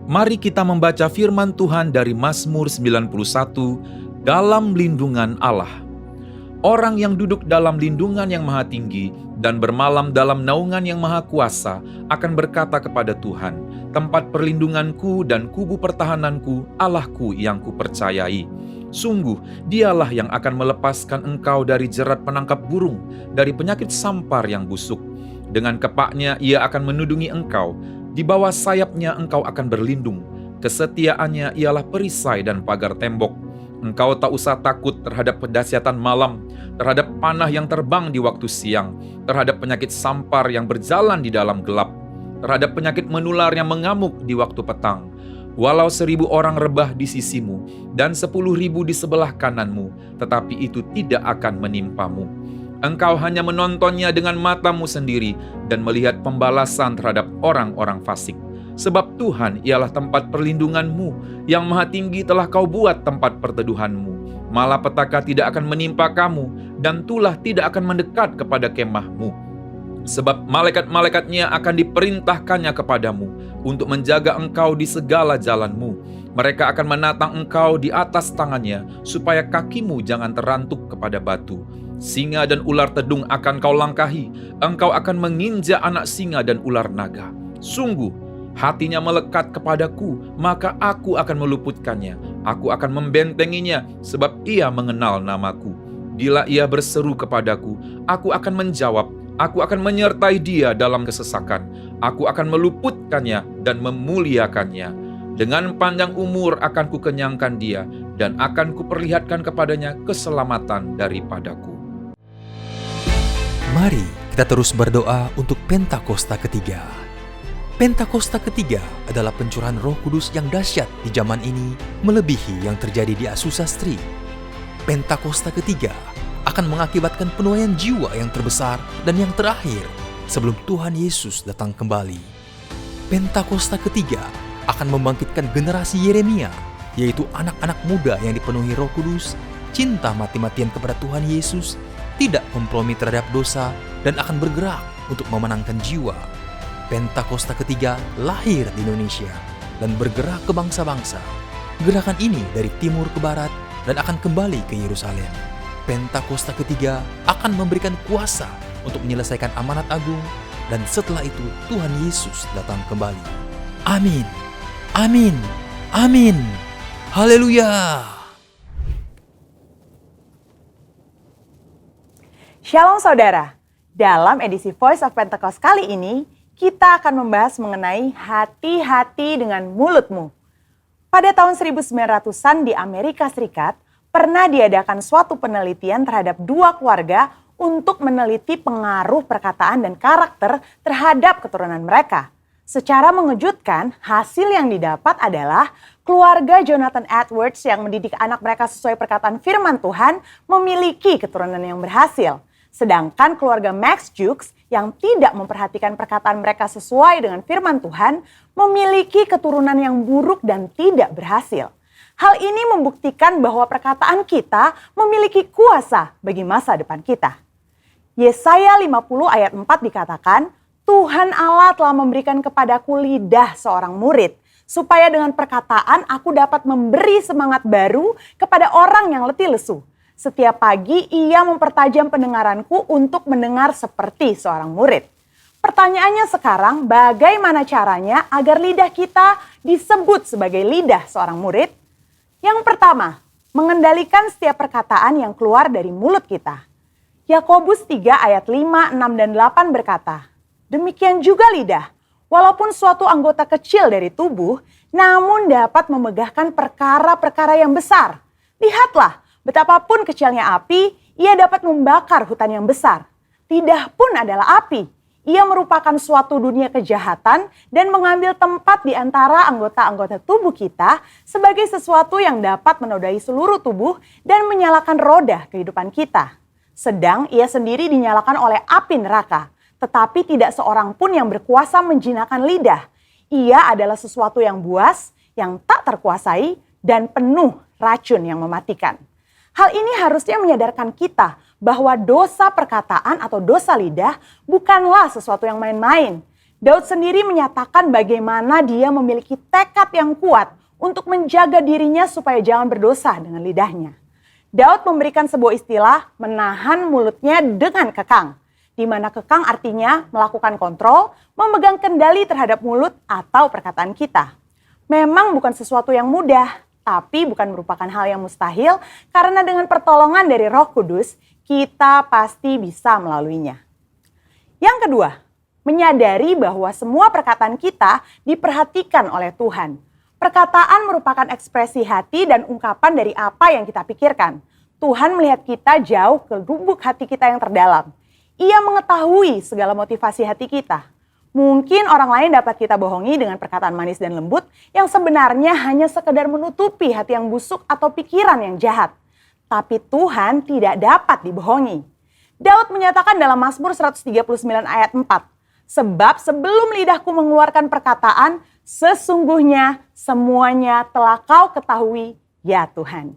Mari kita membaca firman Tuhan dari Mazmur 91 dalam lindungan Allah. Orang yang duduk dalam lindungan yang maha tinggi dan bermalam dalam naungan yang maha kuasa akan berkata kepada Tuhan, tempat perlindunganku dan kubu pertahananku, Allahku yang kupercayai. Sungguh, dialah yang akan melepaskan engkau dari jerat penangkap burung, dari penyakit sampar yang busuk. Dengan kepaknya ia akan menudungi engkau, di bawah sayapnya engkau akan berlindung. Kesetiaannya ialah perisai dan pagar tembok. Engkau tak usah takut terhadap pedahsyatan malam, terhadap panah yang terbang di waktu siang, terhadap penyakit sampar yang berjalan di dalam gelap, terhadap penyakit menular yang mengamuk di waktu petang. Walau 1.000 orang rebah di sisimu dan 10.000 di sebelah kananmu, tetapi itu tidak akan menimpamu. Engkau hanya menontonnya dengan matamu sendiri dan melihat pembalasan terhadap orang-orang fasik. Sebab Tuhan ialah tempat perlindunganmu, yang maha tinggi telah kau buat tempat perteduhanmu. Malapetaka tidak akan menimpa kamu, dan tulah tidak akan mendekat kepada kemahmu. Sebab malaikat-malaikatnya akan diperintahkannya kepadamu, untuk menjaga engkau di segala jalanmu. Mereka akan menatang engkau di atas tangannya, supaya kakimu jangan terantuk kepada batu. Singa dan ular tedung akan kau langkahi, engkau akan menginjak anak singa dan ular naga. Sungguh, hatinya melekat kepadaku, maka aku akan meluputkannya. Aku akan membentenginya, sebab ia mengenal namaku. Bila ia berseru kepadaku, aku akan menjawab. Aku akan menyertai dia dalam kesesakan. Aku akan meluputkannya dan memuliakannya. Dengan panjang umur akan kukenyangkan dia, dan akan kuperlihatkan kepadanya keselamatan daripadaku. Mari kita terus berdoa untuk Pentakosta ketiga. Pentakosta ketiga adalah pencurahan Roh Kudus yang dahsyat di zaman ini, melebihi yang terjadi di Asusastri. Pentakosta ketiga akan mengakibatkan penuaian jiwa yang terbesar dan yang terakhir sebelum Tuhan Yesus datang kembali. Pentakosta ketiga akan membangkitkan generasi Yeremia, yaitu anak-anak muda yang dipenuhi Roh Kudus, cinta mati-matian kepada Tuhan Yesus, tidak kompromi terhadap dosa, dan akan bergerak untuk memenangkan jiwa. Pentakosta ketiga lahir di Indonesia dan bergerak ke bangsa-bangsa. Gerakan ini dari timur ke barat dan akan kembali ke Yerusalem. Pentakosta ketiga akan memberikan kuasa untuk menyelesaikan amanat agung, dan setelah itu Tuhan Yesus datang kembali. Amin, amin, amin. Haleluya. Shalom saudara, dalam edisi Voice of Pentecost kali ini, kita akan membahas mengenai hati-hati dengan mulutmu. Pada tahun 1900-an di Amerika Serikat, pernah diadakan suatu penelitian terhadap 2 keluarga untuk meneliti pengaruh perkataan dan karakter terhadap keturunan mereka. Secara mengejutkan, hasil yang didapat adalah keluarga Jonathan Edwards yang mendidik anak mereka sesuai perkataan firman Tuhan memiliki keturunan yang berhasil. Sedangkan keluarga Max Jukes yang tidak memperhatikan perkataan mereka sesuai dengan firman Tuhan memiliki keturunan yang buruk dan tidak berhasil. Hal ini membuktikan bahwa perkataan kita memiliki kuasa bagi masa depan kita. Yesaya 50 ayat 4 dikatakan, Tuhan Allah telah memberikan kepadaku lidah seorang murid, supaya dengan perkataan aku dapat memberi semangat baru kepada orang yang letih lesu. Setiap pagi ia mempertajam pendengaranku untuk mendengar seperti seorang murid. Pertanyaannya sekarang, bagaimana caranya agar lidah kita disebut sebagai lidah seorang murid? Yang pertama, mengendalikan setiap perkataan yang keluar dari mulut kita. Yakobus 3 ayat 5, 6, dan 8 berkata, demikian juga lidah, walaupun suatu anggota kecil dari tubuh, namun dapat memegahkan perkara-perkara yang besar. Lihatlah, betapapun kecilnya api, ia dapat membakar hutan yang besar. Lidah pun adalah api. Ia merupakan suatu dunia kejahatan dan mengambil tempat di antara anggota-anggota tubuh kita sebagai sesuatu yang dapat menodai seluruh tubuh dan menyalakan roda kehidupan kita. Sedang ia sendiri dinyalakan oleh api neraka, tetapi tidak seorang pun yang berkuasa menjinakkan lidah. Ia adalah sesuatu yang buas, yang tak terkuasai, dan penuh racun yang mematikan. Hal ini harusnya menyadarkan kita bahwa dosa perkataan atau dosa lidah bukanlah sesuatu yang main-main. Daud sendiri menyatakan bagaimana dia memiliki tekad yang kuat untuk menjaga dirinya supaya jangan berdosa dengan lidahnya. Daud memberikan sebuah istilah menahan mulutnya dengan kekang, di mana kekang artinya melakukan kontrol, memegang kendali terhadap mulut atau perkataan kita. Memang bukan sesuatu yang mudah, tapi bukan merupakan hal yang mustahil karena dengan pertolongan dari Roh Kudus, kita pasti bisa melaluinya. Yang kedua, menyadari bahwa semua perkataan kita diperhatikan oleh Tuhan. Perkataan merupakan ekspresi hati dan ungkapan dari apa yang kita pikirkan. Tuhan melihat kita jauh ke lubuk hati kita yang terdalam. Ia mengetahui segala motivasi hati kita. Mungkin orang lain dapat kita bohongi dengan perkataan manis dan lembut yang sebenarnya hanya sekedar menutupi hati yang busuk atau pikiran yang jahat. Tapi Tuhan tidak dapat dibohongi. Daud menyatakan dalam Mazmur 139 ayat 4, "Sebab sebelum lidahku mengeluarkan perkataan, sesungguhnya semuanya telah kau ketahui, ya Tuhan."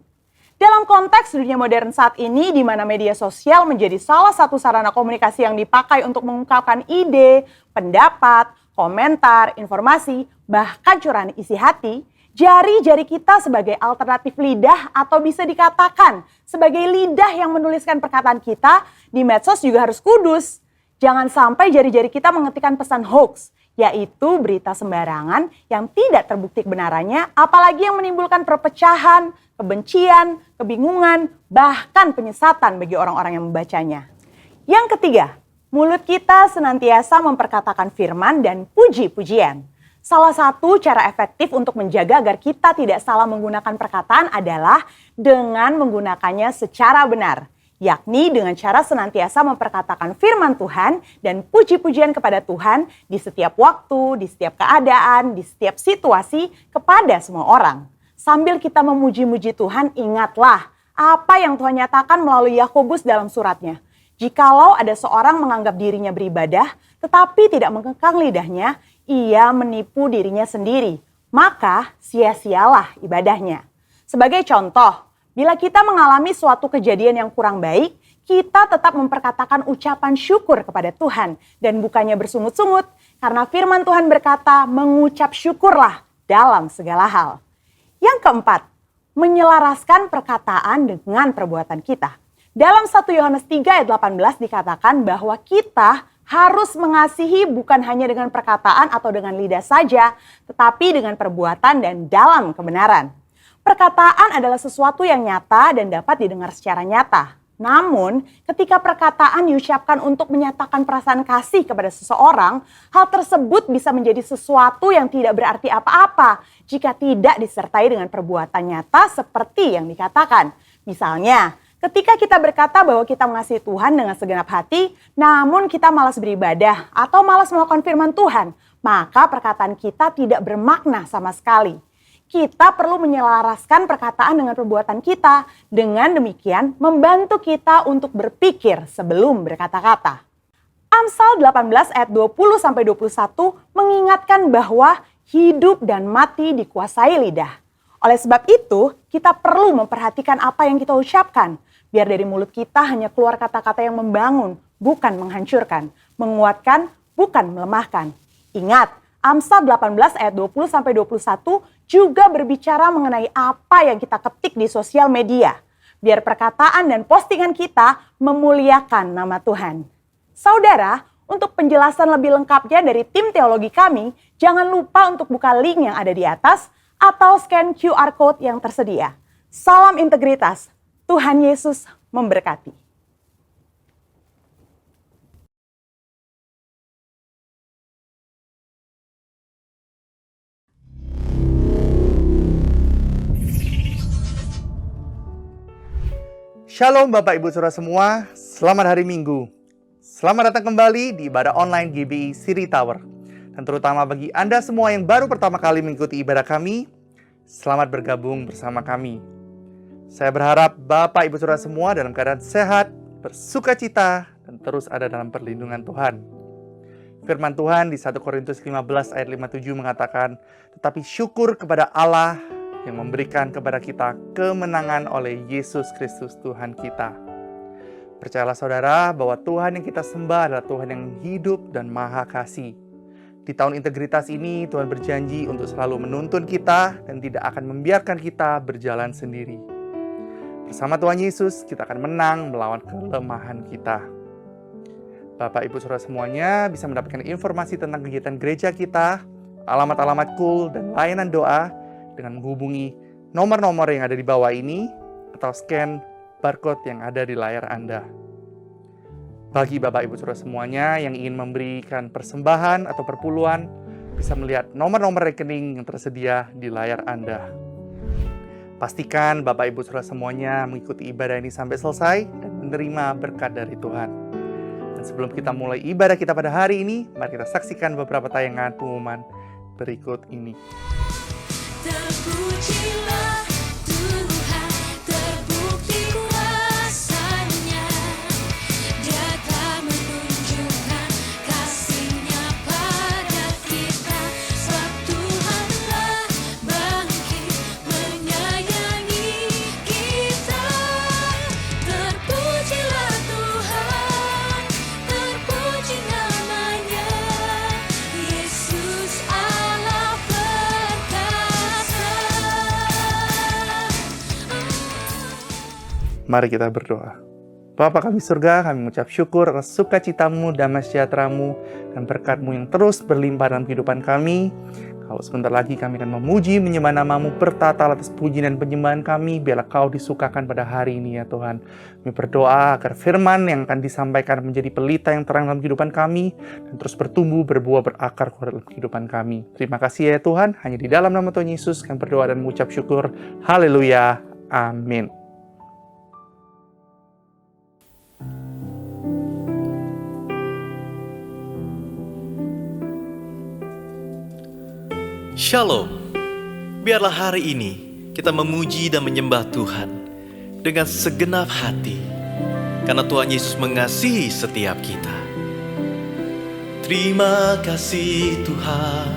Dalam konteks dunia modern saat ini, di mana media sosial menjadi salah satu sarana komunikasi yang dipakai untuk mengungkapkan ide, pendapat, komentar, informasi, bahkan curahan isi hati, jari-jari kita sebagai alternatif lidah atau bisa dikatakan sebagai lidah yang menuliskan perkataan kita di medsos juga harus kudus. Jangan sampai jari-jari kita mengetikkan pesan hoax, yaitu berita sembarangan yang tidak terbukti kebenarannya, apalagi yang menimbulkan perpecahan, kebencian, kebingungan, bahkan penyesatan bagi orang-orang yang membacanya. Yang ketiga, mulut kita senantiasa memperkatakan firman dan puji-pujian. Salah satu cara efektif untuk menjaga agar kita tidak salah menggunakan perkataan adalah dengan menggunakannya secara benar, yakni dengan cara senantiasa memperkatakan firman Tuhan dan puji-pujian kepada Tuhan di setiap waktu, di setiap keadaan, di setiap situasi kepada semua orang. Sambil kita memuji-muji Tuhan, ingatlah apa yang Tuhan nyatakan melalui Yakobus dalam suratnya. Jikalau ada seorang menganggap dirinya beribadah, tetapi tidak mengekang lidahnya, ia menipu dirinya sendiri. Maka sia-sialah ibadahnya. Sebagai contoh, bila kita mengalami suatu kejadian yang kurang baik, kita tetap memperkatakan ucapan syukur kepada Tuhan dan bukannya bersungut-sungut, karena firman Tuhan berkata, mengucap syukurlah dalam segala hal. Yang keempat, menyelaraskan perkataan dengan perbuatan kita. Dalam 1 Yohanes 3 ayat 18 dikatakan bahwa kita harus mengasihi bukan hanya dengan perkataan atau dengan lidah saja, tetapi dengan perbuatan dan dalam kebenaran. Perkataan adalah sesuatu yang nyata dan dapat didengar secara nyata. Namun, ketika perkataan diucapkan untuk menyatakan perasaan kasih kepada seseorang, hal tersebut bisa menjadi sesuatu yang tidak berarti apa-apa jika tidak disertai dengan perbuatan nyata seperti yang dikatakan. Misalnya, ketika kita berkata bahwa kita mengasihi Tuhan dengan segenap hati, namun kita malas beribadah atau malas melakukan firman Tuhan, maka perkataan kita tidak bermakna sama sekali. Kita perlu menyelaraskan perkataan dengan perbuatan kita. Dengan demikian, membantu kita untuk berpikir sebelum berkata-kata. Amsal 18 ayat 20-21 mengingatkan bahwa hidup dan mati dikuasai lidah. Oleh sebab itu, kita perlu memperhatikan apa yang kita ucapkan. Biar dari mulut kita hanya keluar kata-kata yang membangun, bukan menghancurkan. Menguatkan, bukan melemahkan. Ingat, Amsal 18 ayat 20-21 juga berbicara mengenai apa yang kita ketik di sosial media. Biar perkataan dan postingan kita memuliakan nama Tuhan. Saudara, untuk penjelasan lebih lengkapnya dari tim teologi kami, jangan lupa untuk buka link yang ada di atas atau scan QR Code yang tersedia. Salam integritas, Tuhan Yesus memberkati. Shalom Bapak Ibu Saudara semua, selamat hari Minggu. Selamat datang kembali di ibadah online GBI Siri Tower. Dan terutama bagi Anda semua yang baru pertama kali mengikuti ibadah kami, selamat bergabung bersama kami. Saya berharap Bapak Ibu Saudara semua dalam keadaan sehat, bersukacita, dan terus ada dalam perlindungan Tuhan. Firman Tuhan di 1 Korintus 15 ayat 57 mengatakan, tetapi syukur kepada Allah yang memberikan kepada kita kemenangan oleh Yesus Kristus Tuhan kita. Percayalah saudara bahwa Tuhan yang kita sembah adalah Tuhan yang hidup dan maha kasih. Di tahun integritas ini, Tuhan berjanji untuk selalu menuntun kita dan tidak akan membiarkan kita berjalan sendiri. Bersama Tuhan Yesus, kita akan menang melawan kelemahan kita. Bapak, Ibu, Saudara semuanya bisa mendapatkan informasi tentang kegiatan gereja kita, alamat-alamat cool, dan layanan doa dengan menghubungi nomor-nomor yang ada di bawah ini atau scan barcode yang ada di layar Anda. Bagi Bapak Ibu Saudara semuanya yang ingin memberikan persembahan atau perpuluhan, bisa melihat nomor-nomor rekening yang tersedia di layar Anda. Pastikan Bapak Ibu Saudara semuanya mengikuti ibadah ini sampai selesai dan menerima berkat dari Tuhan. Dan sebelum kita mulai ibadah kita pada hari ini, mari kita saksikan beberapa tayangan pengumuman berikut ini. Terpujilah Tuhan, terbukti kuasa-Nya. Dia telah menunjukkan kasih-Nya pada kita. Sebab Tuhan telah bangkit menyayangi kita. Terpujilah Tuhan, terpuji nama-Nya. Yesus Allah perkasa. Mari kita berdoa. Bapa kami surga, kami mengucap syukur atas sukacitamu, damai sejahtera-Mu, dan berkat-Mu yang terus berlimpah dalam kehidupan kami. Kalau sebentar lagi kami akan memuji, menyembah nama-Mu, bertata atas puji dan penyembahan kami, biarlah Kau disukakan pada hari ini ya Tuhan. Kami berdoa agar firman yang akan disampaikan menjadi pelita yang terang dalam kehidupan kami, dan terus bertumbuh, berbuah, berakar dalam kehidupan kami. Terima kasih ya Tuhan, hanya di dalam nama Tuhan Yesus kami berdoa dan mengucap syukur. Haleluya. Amin. Shalom. Biarlah hari ini kita memuji dan menyembah Tuhan dengan segenap hati, karena Tuhan Yesus mengasihi setiap kita. Terima kasih Tuhan,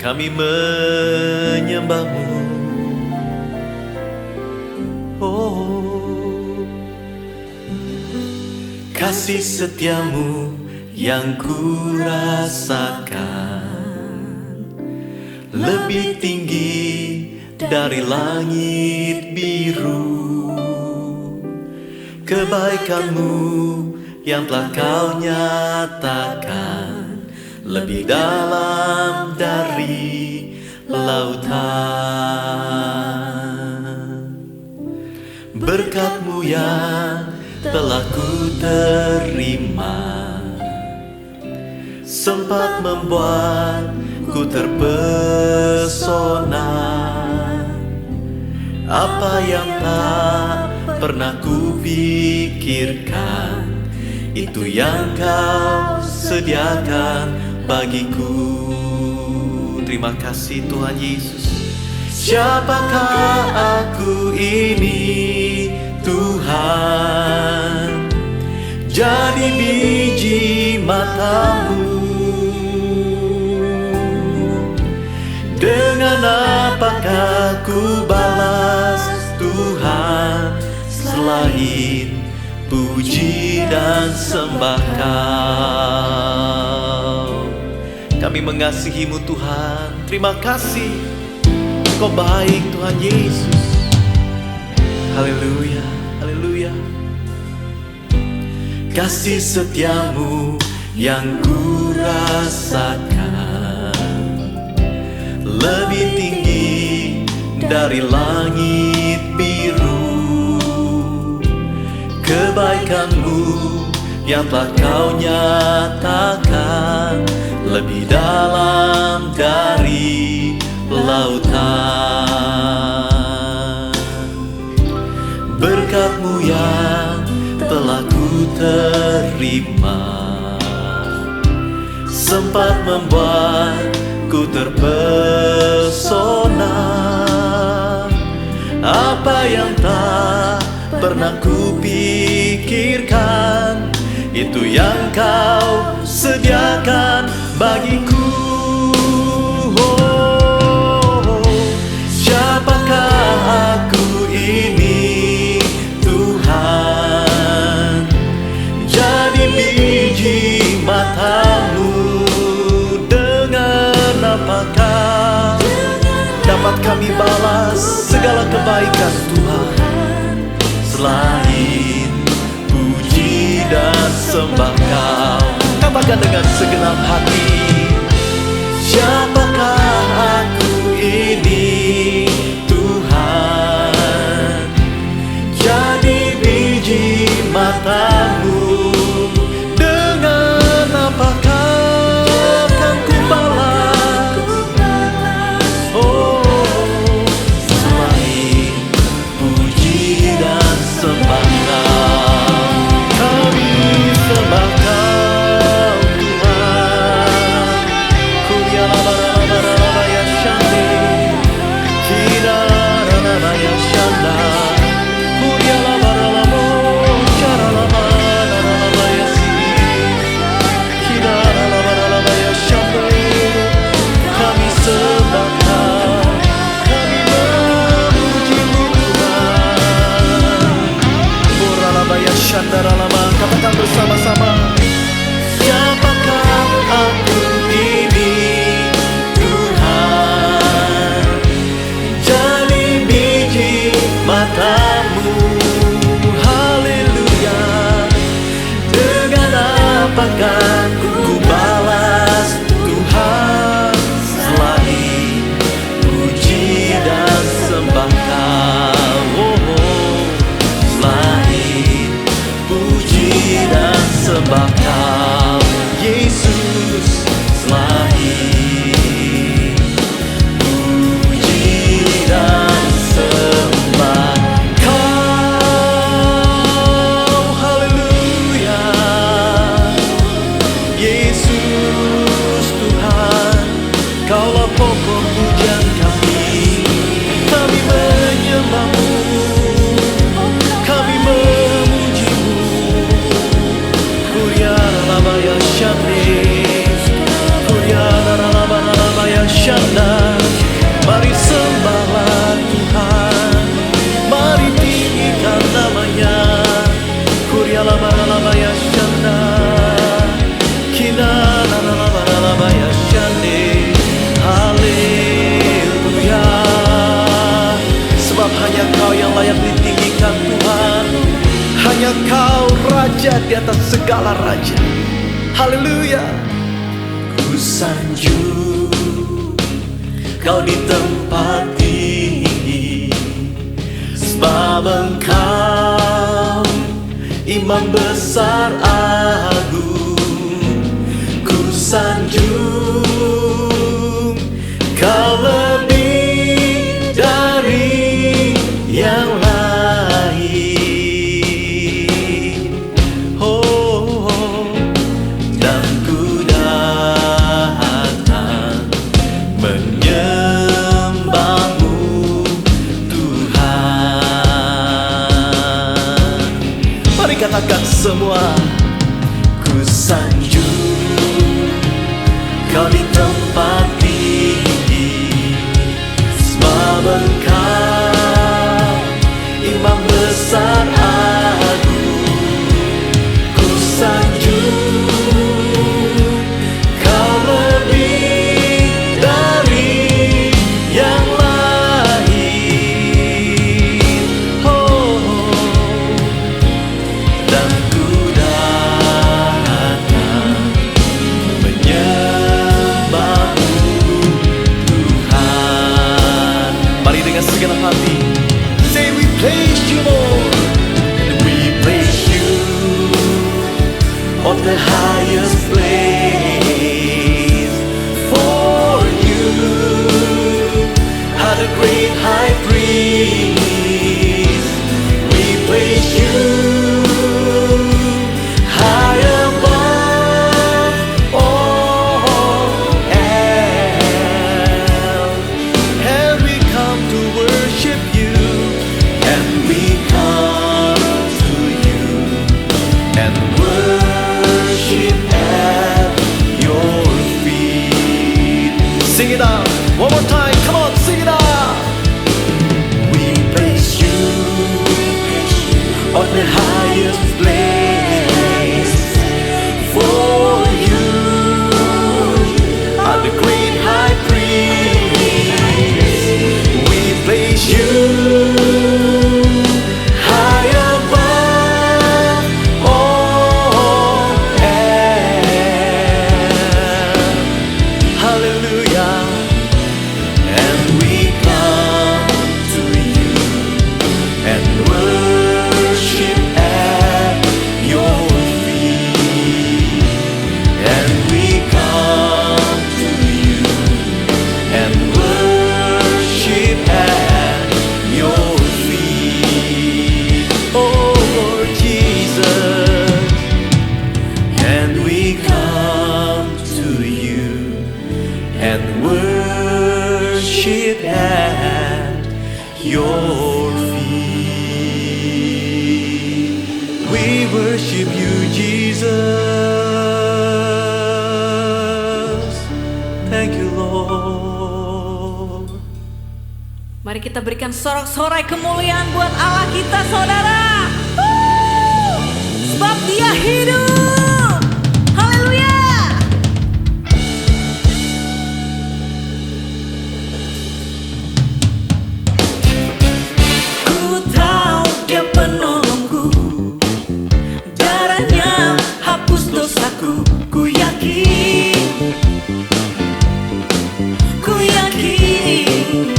kami menyembah-Mu. Oh, kasih setia-Mu yang ku rasakan lebih tinggi dari langit biru. Kebaikan-Mu yang telah Kau nyatakan lebih dalam dari lautan. Berkat-Mu yang telah ku terima sempat membuat ku terpesona. Apa yang tak pernah ku pikirkan, itu yang Kau sediakan bagiku. Terima kasih Tuhan Yesus. Siapakah aku ini Tuhan? Jadi biji mata-Mu. Dengan apakah ku balas Tuhan selain puji dan sembah Kau? Kami mengasihi-Mu Tuhan. Terima kasih, Kau baik Tuhan Yesus. Haleluya, haleluya. Kasih setia-Mu yang ku rasakan lebih tinggi dari langit biru. Kebaikan-Mu yang telah Kau nyatakan lebih dalam dari lautan. Berkat-Mu yang telah ku terima sempat membuat ku terpesona. Apa yang tak pernah ku pikirkan, itu yang Kau sediakan bagiku. Oh, siapakah aku ini Tuhan? Jadi biji mata-Mu. Tuhan, selain puji dan sembah Kau. Katakan dengan segenap hati, siapakah aku ini Tuhan, jadi biji matamu. Dengan apakah kan ku balas, oh, selain puji dan sembah Kau. Kami sembah Kau Tuhan. Kuryalabaralabaralaba ya shande, kiraralaba ya shanda, kuryalabaralamo, charalabaralaba ya si, kiraralabaralaba ya shande. Kami sembah Kau, kami memuji-Mu Tuhan. Oralaba ya shandaralaba, katakan bersama-sama, siapakah aku ini Tuhan, jadi biji matamu. Haleluya. Dengan apakah ku balas Tuhan, selain puji dan sembah Kau. Oh, selain puji dan sembah Kau, Yesus, selain puji dan sembah Kau. Haleluya. Yesus Tuhan, Kaulah pokok pujian kami. Kami menyembah-Mu, kami memuji-Mu. Kuryaralaba ya shande, kuryaralaba ya shanda. Mari sembahlah Tuhan, mari tinggikan namanya. Kuryalabaralaba ya shanda, kinaralaba ya shande. Haleluya. Sebab hanya Kau yang layak ditinggikan Tuhan, hanya Kau Raja di atas segala raja. Haleluya. Ku sanjung Kau di tempat tinggi, sebab Engkau Imam besar agung. Ku sanjung Kau lebih dari yang lain. Oh, dan ku datang menyembah-Mu Tuhan. Mari katakan semua, ku sanjung Kau di tempat tinggi, sebab Engkau Imam besar agung. Ku sanjung Kau lebih dari yang lain. Oh, dan ku datang menyembah-Mu Tuhan. Mari dengan segenap hati, say we praise You Lord, and we praise You on the highest place. For You are the great high priest. We praise You high above all else. And we come to worship You, and we come to You and worship at Your feet. Sing it out one more time. Come on, sing it out. We praise You on the high your feet. We worship you, Jesus. Thank you, Lord. Mari kita berikan sorak-sorai kemuliaan buat Allah kita, saudara. Sebab Dia hidup. Haleluya. Ku tahu Dia penolongku, darahnya hapus dosaku. Ku yakin, ku yakin.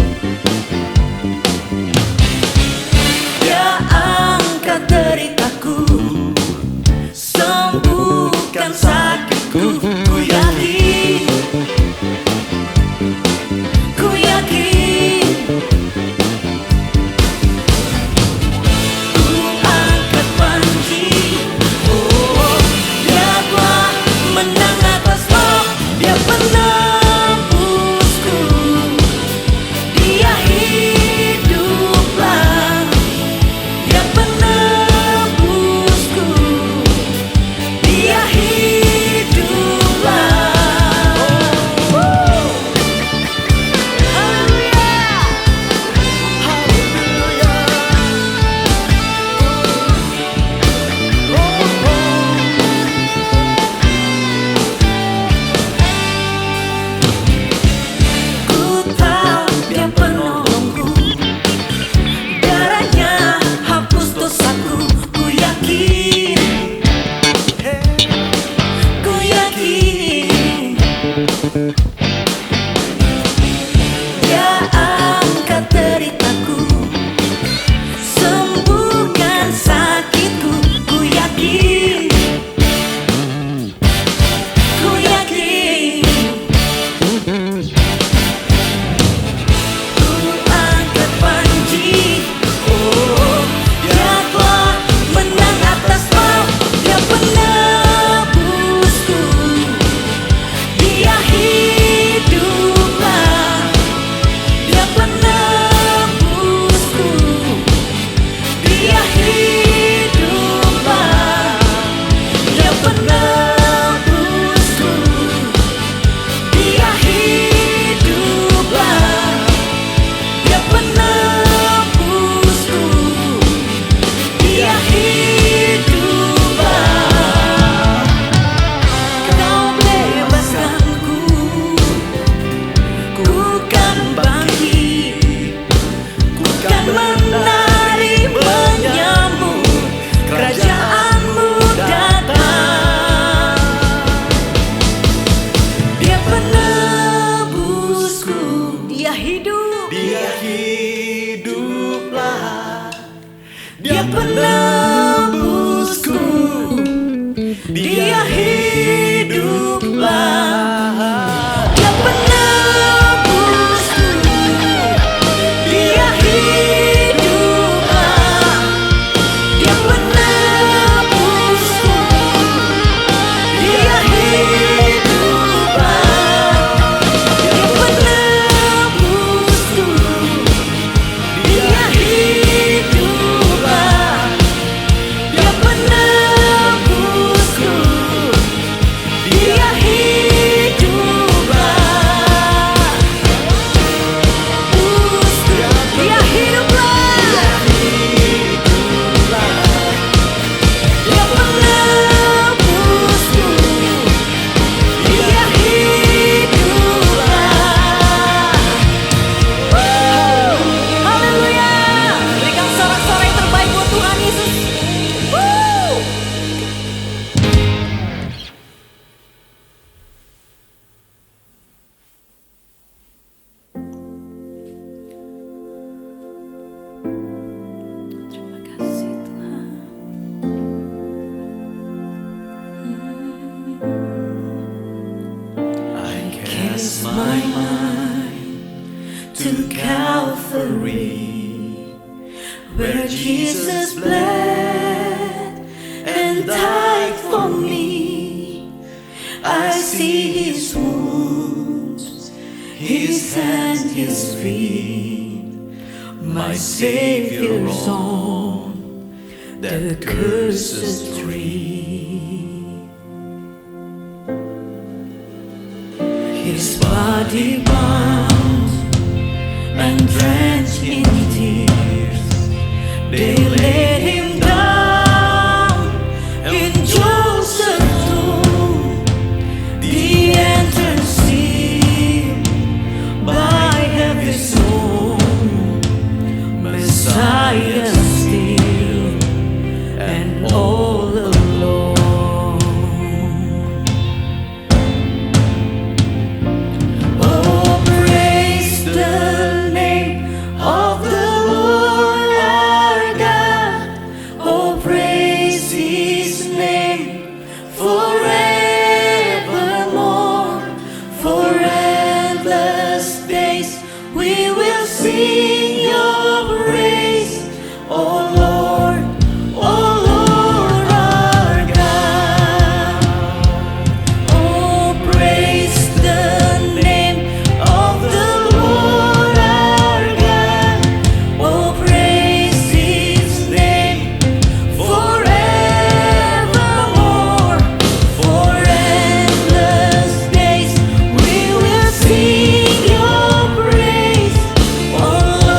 Dia angkat deritaku, sembuhkan sakitku. Ku yakin, ku yakin. Ku angkat panji, oh, Dia telah menang atas maut. Dia penebusku, Dia hiduplah. Dia penebusku, Dia hiduplah. Ku tahu Dia penolongku, darahnya hapus dosaku. Ku yakin, ku yakin. Dia angkat deritaku, sembuhkan sakitku. Ku yakin, ku yakin. Ku angkat panji, oh, Dia telah menang atas maut. Dia penebusku, Dia hiduplah. Dia penebusku, Dia hiduplah. Dia penebusku, Dia hiduplah. Dia penebusku, Dia hiduplah. Kau bebaskanku, ku kan bangkit, ku kan menari menyambut kerajaan-Mu datang. Dia penebusku, Dia hidup. Dia hiduplah. Dia penebusku, Dia hiduplah. Dia penebusku, Dia hiduplah. Dia penebusku, Dia hiduplah. Dia penebusku, Dia hiduplah. Dia penebusku, Dia hiduplah. Dia hiduplah. Dia penebusku, Dia hiduplah. Haleluya. Berikan sorak-sorai yang terbaik buat Tuhan Yesus. Terima kasih Tuhan. I cast my mind to Calvary, where Jesus bled and died for me. I see His wounds, His hands, His feet, my Savior's on the cursed tree. His body bound and drenched in tears, they laid him down in Joseph's tomb, the entrance sealed by heavy stone. Messiah still and all alone. Oh, praise the name of the Lord our God. Oh, praise His name forevermore. For endless days we will sing your praise, oh Lord our God. Oh, praise the name of the Lord our God. Oh, praise His name forevermore. For endless days we will sing your praise, oh Lord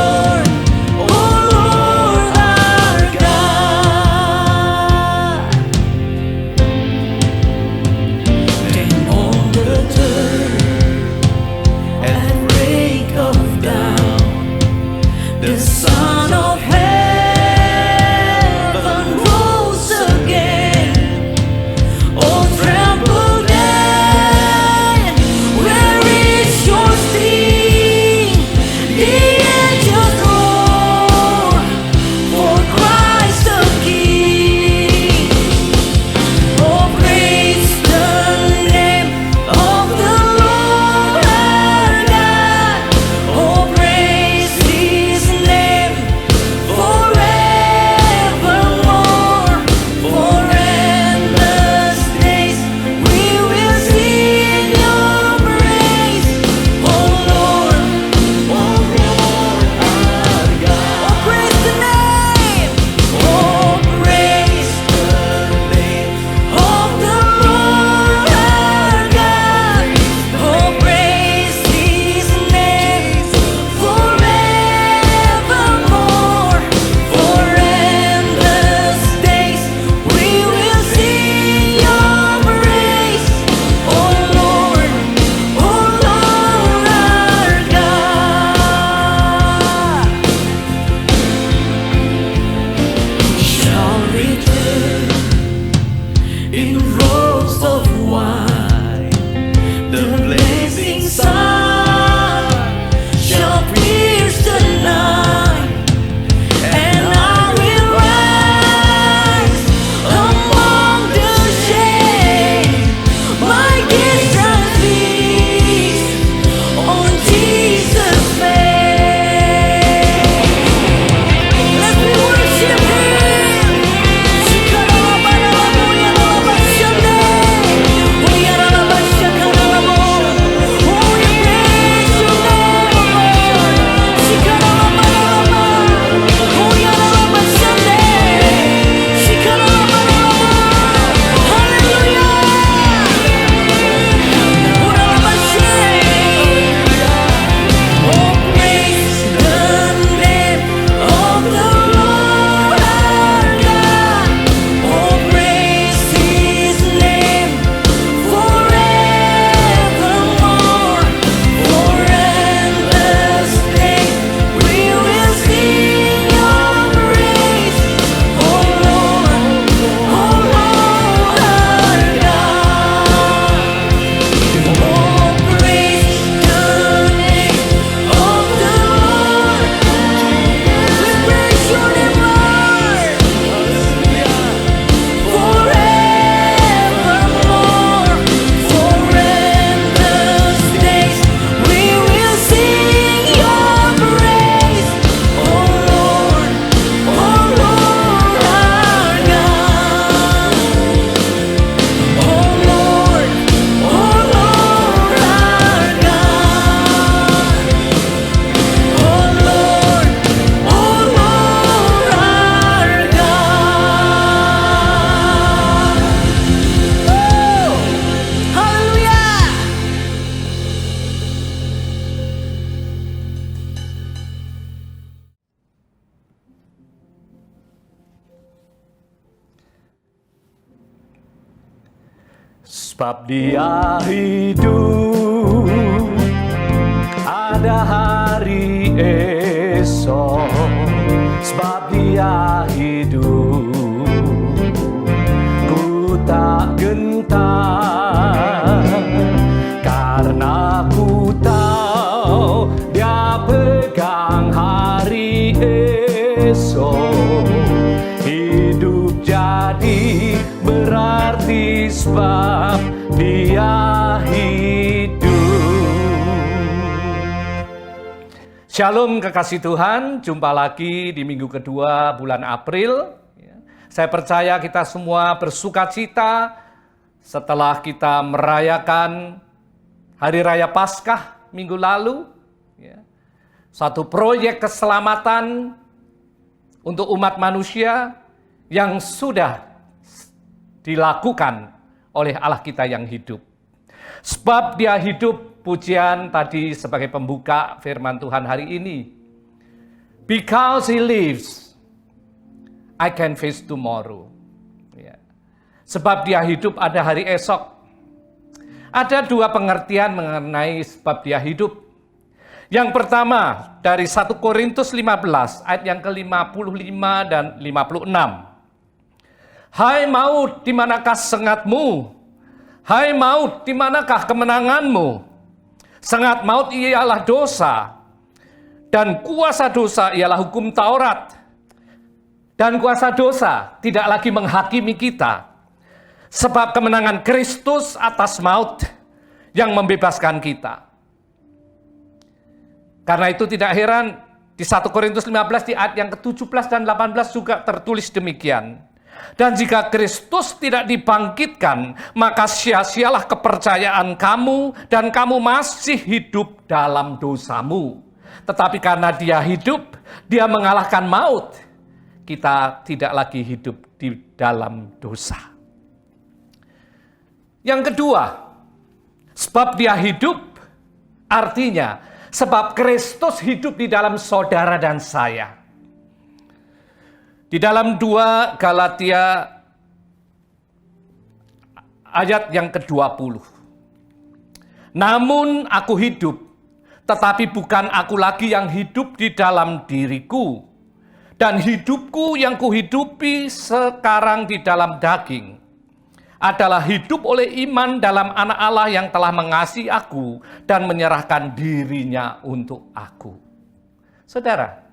Sebab Dia hidup, ada hari esok. Sebab Dia hidup, ku tak gentar, karena ku tahu Dia pegang hari esok. Hidup jadi berarti sebab Dia hidup. Shalom kekasih Tuhan, jumpa lagi di minggu kedua bulan April. Saya percaya kita semua bersukacita setelah kita merayakan Hari Raya Paskah minggu lalu. Satu proyek keselamatan untuk umat manusia yang sudah dilakukan oleh Allah kita yang hidup. Sebab Dia hidup, pujian tadi sebagai pembuka firman Tuhan hari ini. Because He lives, I can face tomorrow. Sebab Dia hidup, ada hari esok. Ada dua pengertian mengenai sebab Dia hidup. Yang pertama dari 1 Korintus 15 ayat yang ke-55 dan 56. Hai maut, di manakah sengatmu? Hai maut, di manakah kemenanganmu? Sengat maut ialah dosa, dan kuasa dosa ialah hukum Taurat. Dan kuasa dosa tidak lagi menghakimi kita, sebab kemenangan Kristus atas maut yang membebaskan kita. Karena itu tidak heran di 1 Korintus 15 di ayat yang ke-17 dan 18 juga tertulis demikian. Dan jika Kristus tidak dibangkitkan, maka sia-sialah kepercayaan kamu dan kamu masih hidup dalam dosamu. Tetapi karena Dia hidup, Dia mengalahkan maut. Kita tidak lagi hidup di dalam dosa. Yang kedua, sebab Dia hidup, artinya sebab Kristus hidup di dalam saudara dan saya. Di dalam 2 Galatia ayat yang ke-20. Namun aku hidup, tetapi bukan aku lagi yang hidup di dalam diriku. Dan hidupku yang kuhidupi sekarang di dalam daging adalah hidup oleh iman dalam Anak Allah yang telah mengasihi aku dan menyerahkan dirinya untuk aku. Saudara,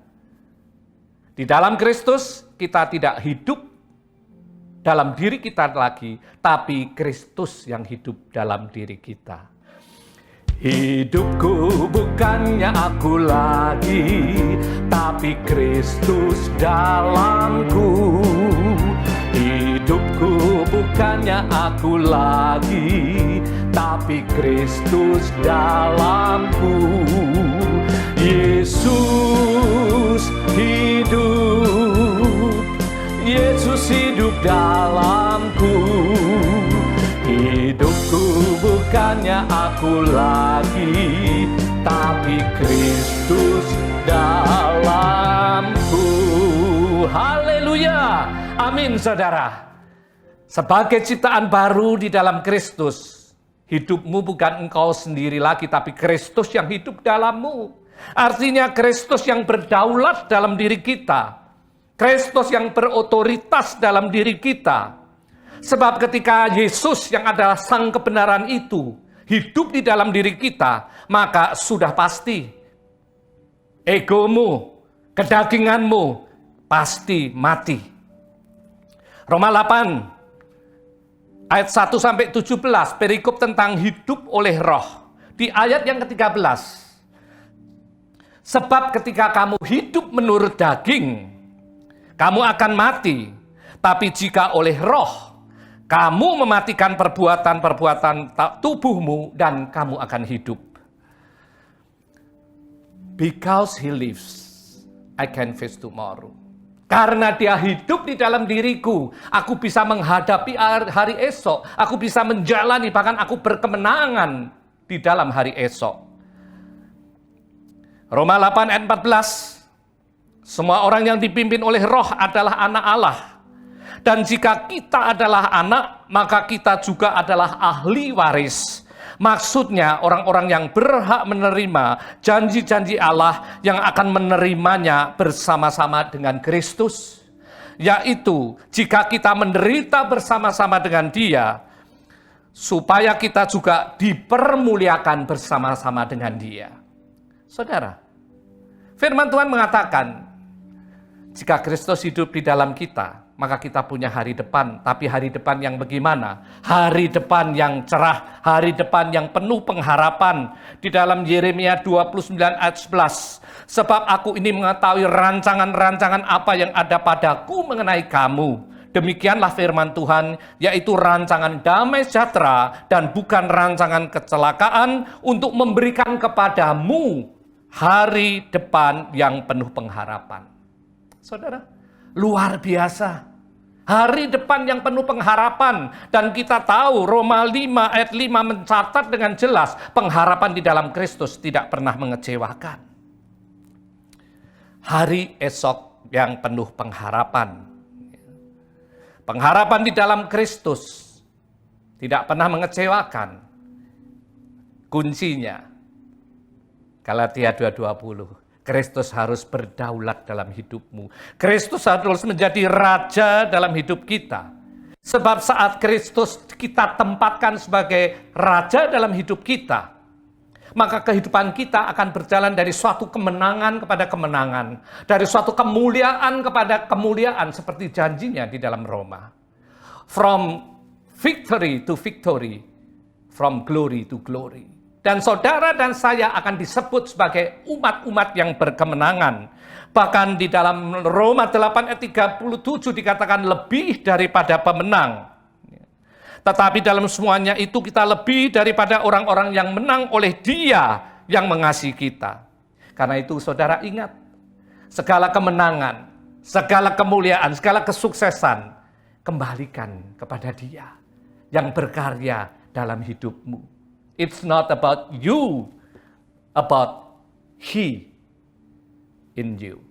di dalam Kristus kita tidak hidup dalam diri kita lagi, tapi Kristus yang hidup dalam diri kita. Hidupku bukannya aku lagi, tapi Kristus dalamku. Hidupku bukannya aku lagi, tapi Kristus dalamku. Yesus hidup, Yesus hidup dalamku. Hidupku bukannya aku lagi, tapi Kristus dalamku. Haleluya, amin saudara. Sebagai ciptaan baru di dalam Kristus, hidupmu bukan engkau sendiri lagi, tapi Kristus yang hidup dalammu. Artinya Kristus yang berdaulat dalam diri kita. Kristus yang berotoritas dalam diri kita. Sebab ketika Yesus yang adalah sang kebenaran itu hidup di dalam diri kita, maka sudah pasti egomu, kedaginganmu pasti mati. Roma 8 ayat 1 sampai 17 perikop tentang hidup oleh roh. Di ayat yang ke-13. Sebab ketika kamu hidup menurut daging, kamu akan mati. Tapi jika oleh roh, kamu mematikan perbuatan-perbuatan tubuhmu dan kamu akan hidup. Because He lives, I can face tomorrow. Karena Dia hidup di dalam diriku, aku bisa menghadapi hari esok. Aku bisa menjalani, bahkan aku berkemenangan di dalam hari esok. Roma 8 ayat 14. Semua orang yang dipimpin oleh roh adalah anak Allah. Dan jika kita adalah anak, maka kita juga adalah ahli waris. Maksudnya orang-orang yang berhak menerima janji-janji Allah yang akan menerimanya bersama-sama dengan Kristus. Yaitu jika kita menderita bersama-sama dengan Dia, supaya kita juga dipermuliakan bersama-sama dengan Dia. Saudara, firman Tuhan mengatakan, jika Kristus hidup di dalam kita, maka kita punya hari depan. Tapi hari depan yang bagaimana? Hari depan yang cerah, hari depan yang penuh pengharapan. Di dalam Yeremia 29 ayat 11. Sebab aku ini mengetahui rancangan-rancangan apa yang ada padaku mengenai kamu. Demikianlah firman Tuhan, yaitu rancangan damai sejahtera dan bukan rancangan kecelakaan untuk memberikan kepadamu hari depan yang penuh pengharapan. Saudara, luar biasa. Hari depan yang penuh pengharapan. Dan kita tahu Roma 5 ayat 5 mencatat dengan jelas pengharapan di dalam Kristus tidak pernah mengecewakan. Hari esok yang penuh pengharapan. Pengharapan di dalam Kristus tidak pernah mengecewakan. Kuncinya Galatia 2:20. Kristus harus berdaulat dalam hidupmu. Kristus harus menjadi raja dalam hidup kita. Sebab saat Kristus kita tempatkan sebagai raja dalam hidup kita, maka kehidupan kita akan berjalan dari suatu kemenangan kepada kemenangan. Dari suatu kemuliaan kepada kemuliaan seperti janjinya di dalam Roma. From victory to victory, from glory to glory. Dan saudara dan saya akan disebut sebagai umat-umat yang berkemenangan. Bahkan di dalam Roma 8 ayat 37 dikatakan lebih daripada pemenang. Tetapi dalam semuanya itu kita lebih daripada orang-orang yang menang oleh Dia yang mengasihi kita. Karena itu saudara ingat, segala kemenangan, segala kemuliaan, segala kesuksesan, kembalikan kepada Dia yang berkarya dalam hidupmu. It's not about you, about He in you.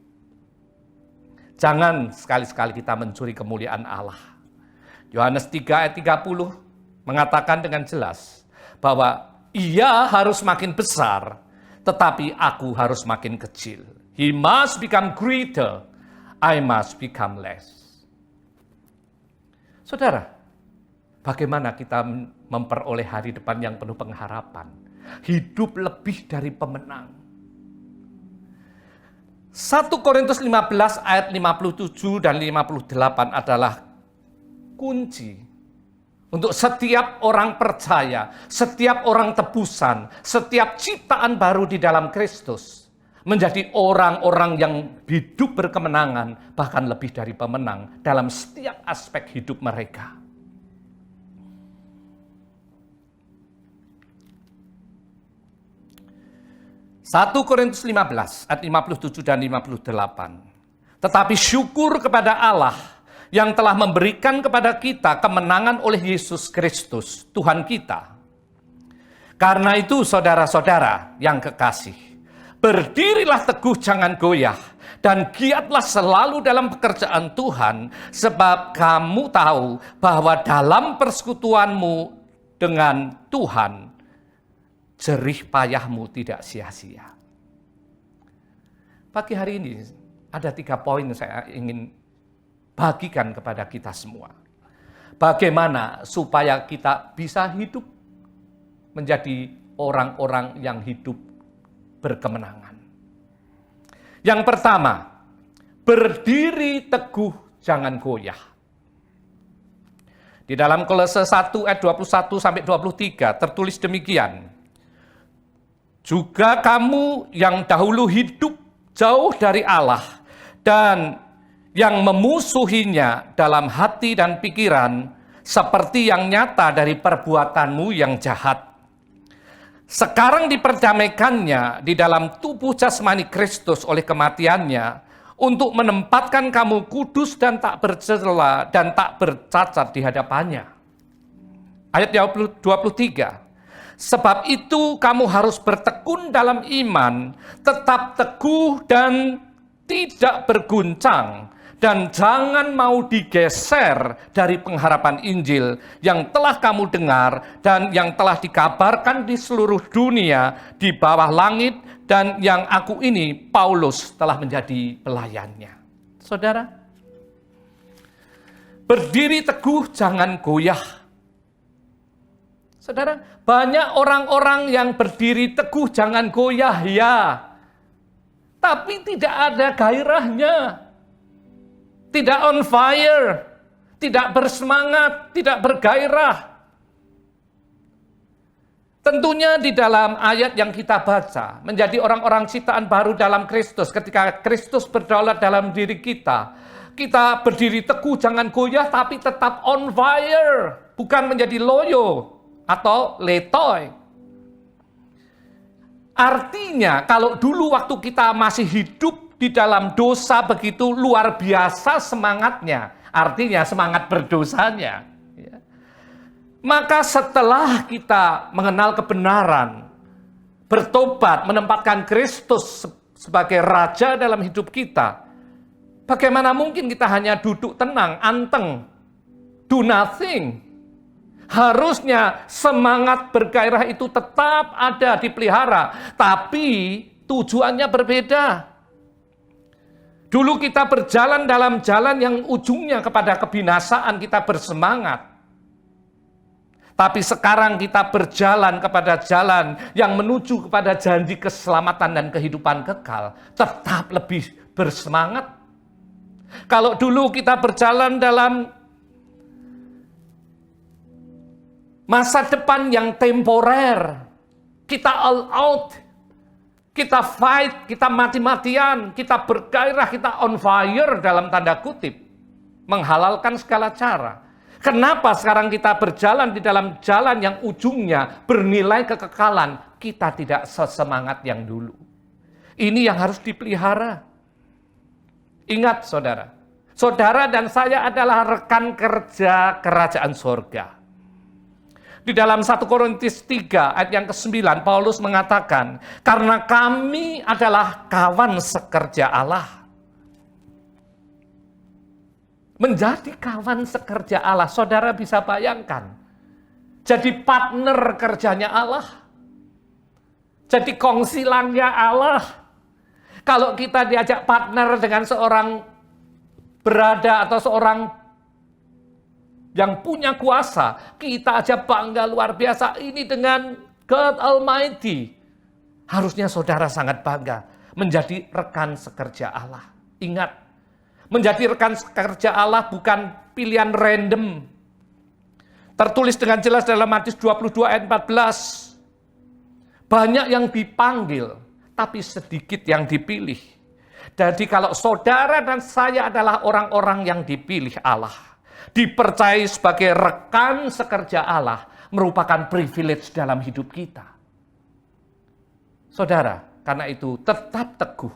Jangan sekali-sekali kita mencuri kemuliaan Allah. Yohanes 3 ayat 30 mengatakan dengan jelas bahwa Ia harus makin besar, tetapi aku harus makin kecil. He must become greater, I must become less. Saudara, bagaimana kita memperoleh hari depan yang penuh pengharapan? Hidup lebih dari pemenang. 1 Korintus 15 ayat 57 dan 58 adalah kunci untuk setiap orang percaya, setiap orang tebusan, setiap ciptaan baru di dalam Kristus menjadi orang-orang yang hidup berkemenangan, bahkan lebih dari pemenang dalam setiap aspek hidup mereka. 1 Korintus 15 ayat 57 dan 58. Tetapi syukur kepada Allah yang telah memberikan kepada kita kemenangan oleh Yesus Kristus, Tuhan kita. Karena itu saudara-saudara yang kekasih, berdirilah teguh jangan goyah, dan giatlah selalu dalam pekerjaan Tuhan, sebab kamu tahu bahwa dalam persekutuanmu dengan Tuhan, jerih payahmu tidak sia-sia. Pagi hari ini ada 3 poin yang saya ingin bagikan kepada kita semua. Bagaimana supaya kita bisa hidup menjadi orang-orang yang hidup berkemenangan. Yang pertama, berdiri teguh jangan goyah. Di dalam Kolose 1 ayat 21 sampai 23 tertulis demikian. Juga kamu yang dahulu hidup jauh dari Allah dan yang memusuhinya dalam hati dan pikiran seperti yang nyata dari perbuatanmu yang jahat. Sekarang diperdamaikannya di dalam tubuh jasmani Kristus oleh kematiannya untuk menempatkan kamu kudus dan tak bercela dan tak bercacat di hadapannya. Ayat 23. Sebab itu kamu harus bertekun dalam iman, tetap teguh dan tidak berguncang, Dan jangan mau digeser dari pengharapan Injil yang telah kamu dengar dan yang telah dikabarkan di seluruh dunia di bawah langit, dan yang aku ini, Paulus, telah menjadi pelayannya. Saudara, berdiri teguh, jangan goyah. Saudara, banyak orang-orang yang berdiri teguh, jangan goyah, ya. Tapi tidak ada gairahnya. Tidak on fire, tidak bersemangat, tidak bergairah. Tentunya di dalam ayat yang kita baca, menjadi orang-orang ciptaan baru dalam Kristus, ketika Kristus berdaulat dalam diri kita, kita berdiri teguh, jangan goyah, tapi tetap on fire, bukan menjadi loyo atau letoy. Artinya, kalau dulu waktu kita masih hidup di dalam dosa begitu luar biasa semangatnya, artinya semangat berdosanya. Ya. Maka setelah kita mengenal kebenaran, bertobat, menempatkan Kristus sebagai Raja dalam hidup kita, bagaimana mungkin kita hanya duduk tenang, anteng, do nothing? Harusnya semangat bergairah itu tetap ada, dipelihara, tapi tujuannya berbeda. Dulu kita berjalan dalam jalan yang ujungnya kepada kebinasaan, kita bersemangat. Tapi sekarang kita berjalan kepada jalan yang menuju kepada janji keselamatan dan kehidupan kekal. Tetap lebih bersemangat. Kalau dulu kita berjalan dalam masa depan yang temporer, kita all out, kita fight, kita mati-matian, kita bergairah, kita on fire dalam tanda kutip, menghalalkan segala cara. Kenapa sekarang kita berjalan di dalam jalan yang ujungnya bernilai kekekalan, kita tidak sesemangat yang dulu? Ini yang harus dipelihara. Ingat saudara, saudara dan saya adalah rekan kerja kerajaan sorga. Di dalam 1 Korintus 3 ayat yang ke-9, Paulus mengatakan, karena kami adalah kawan sekerja Allah. Menjadi kawan sekerja Allah, saudara bisa bayangkan. Jadi partner kerjanya Allah. Jadi kongsilannya Allah. Kalau kita diajak partner dengan seorang berada atau seorang yang punya kuasa, kita aja bangga luar biasa. Ini dengan God Almighty. Harusnya saudara sangat bangga menjadi rekan sekerja Allah. Ingat, menjadi rekan sekerja Allah bukan pilihan random. Tertulis dengan jelas dalam Matius 22 ayat 14. Banyak yang dipanggil, tapi sedikit yang dipilih. Jadi kalau saudara dan saya adalah orang-orang yang dipilih Allah, dipercayai sebagai rekan sekerja Allah, merupakan privilege dalam hidup kita. Saudara, karena itu tetap teguh.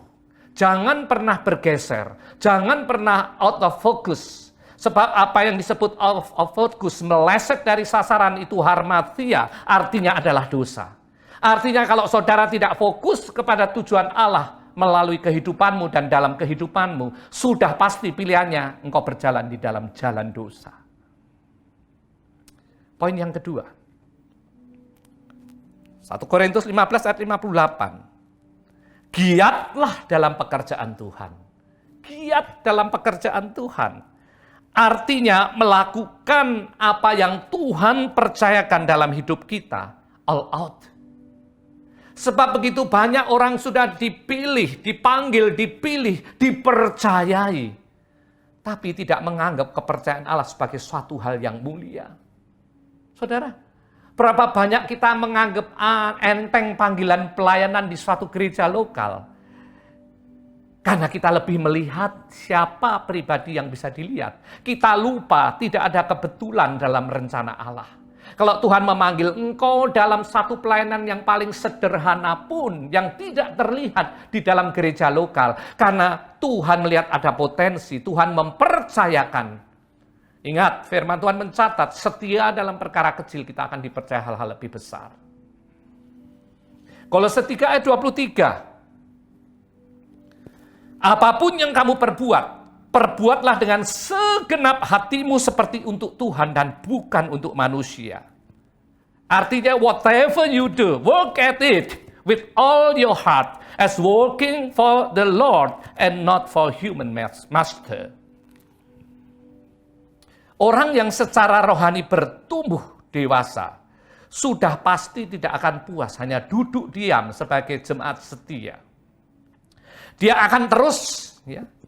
Jangan pernah bergeser. Jangan pernah out of focus. Sebab apa yang disebut out of focus, meleset dari sasaran, itu harmatia, artinya adalah dosa. Artinya kalau saudara tidak fokus kepada tujuan Allah melalui kehidupanmu dan dalam kehidupanmu, sudah pasti pilihannya engkau berjalan di dalam jalan dosa. Poin yang kedua. 1 Korintus 15 ayat 58. Giatlah dalam pekerjaan Tuhan. Giat dalam pekerjaan Tuhan. Artinya melakukan apa yang Tuhan percayakan dalam hidup kita. All out. Sebab begitu banyak orang sudah dipilih, dipanggil, dipilih, dipercayai. Tapi tidak menganggap kepercayaan Allah sebagai suatu hal yang mulia. Saudara, berapa banyak kita menganggap enteng panggilan pelayanan di suatu gereja lokal. Karena kita lebih melihat siapa pribadi yang bisa dilihat. Kita lupa tidak ada kebetulan dalam rencana Allah. Kalau Tuhan memanggil engkau dalam satu pelayanan yang paling sederhana pun, yang tidak terlihat di dalam gereja lokal, karena Tuhan melihat ada potensi, Tuhan mempercayakan. Ingat, firman Tuhan mencatat, setia dalam perkara kecil kita akan dipercaya hal-hal lebih besar. Kolose 3 ayat 23. Apapun yang kamu perbuat, perbuatlah dengan segenap hatimu seperti untuk Tuhan dan bukan untuk manusia. Artinya whatever you do, work at it with all your heart as working for the Lord and not for human master. Orang yang secara rohani bertumbuh dewasa sudah pasti tidak akan puas hanya duduk diam sebagai jemaat setia. Dia akan terus,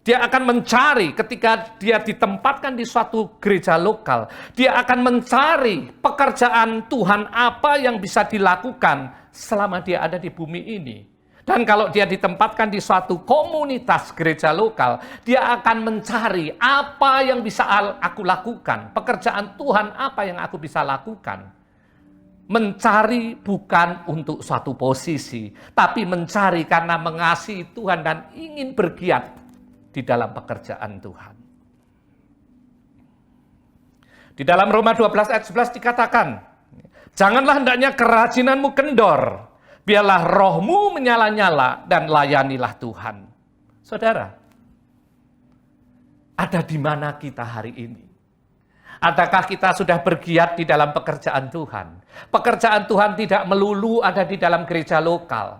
dia akan mencari ketika dia ditempatkan di suatu gereja lokal. Dia akan mencari pekerjaan Tuhan apa yang bisa dilakukan selama dia ada di bumi ini. Dan kalau dia ditempatkan di suatu komunitas gereja lokal, dia akan mencari apa yang bisa aku lakukan. Pekerjaan Tuhan apa yang aku bisa lakukan. Mencari bukan untuk suatu posisi, tapi mencari karena mengasihi Tuhan dan ingin bergiat di dalam pekerjaan Tuhan. Di dalam Roma 12 ayat 11 dikatakan, janganlah hendaknya kerajinanmu kendor, biarlah rohmu menyala-nyala dan layanilah Tuhan. Saudara, ada di mana kita hari ini? Adakah kita sudah bergiat di dalam pekerjaan Tuhan? Pekerjaan Tuhan tidak melulu ada di dalam gereja lokal.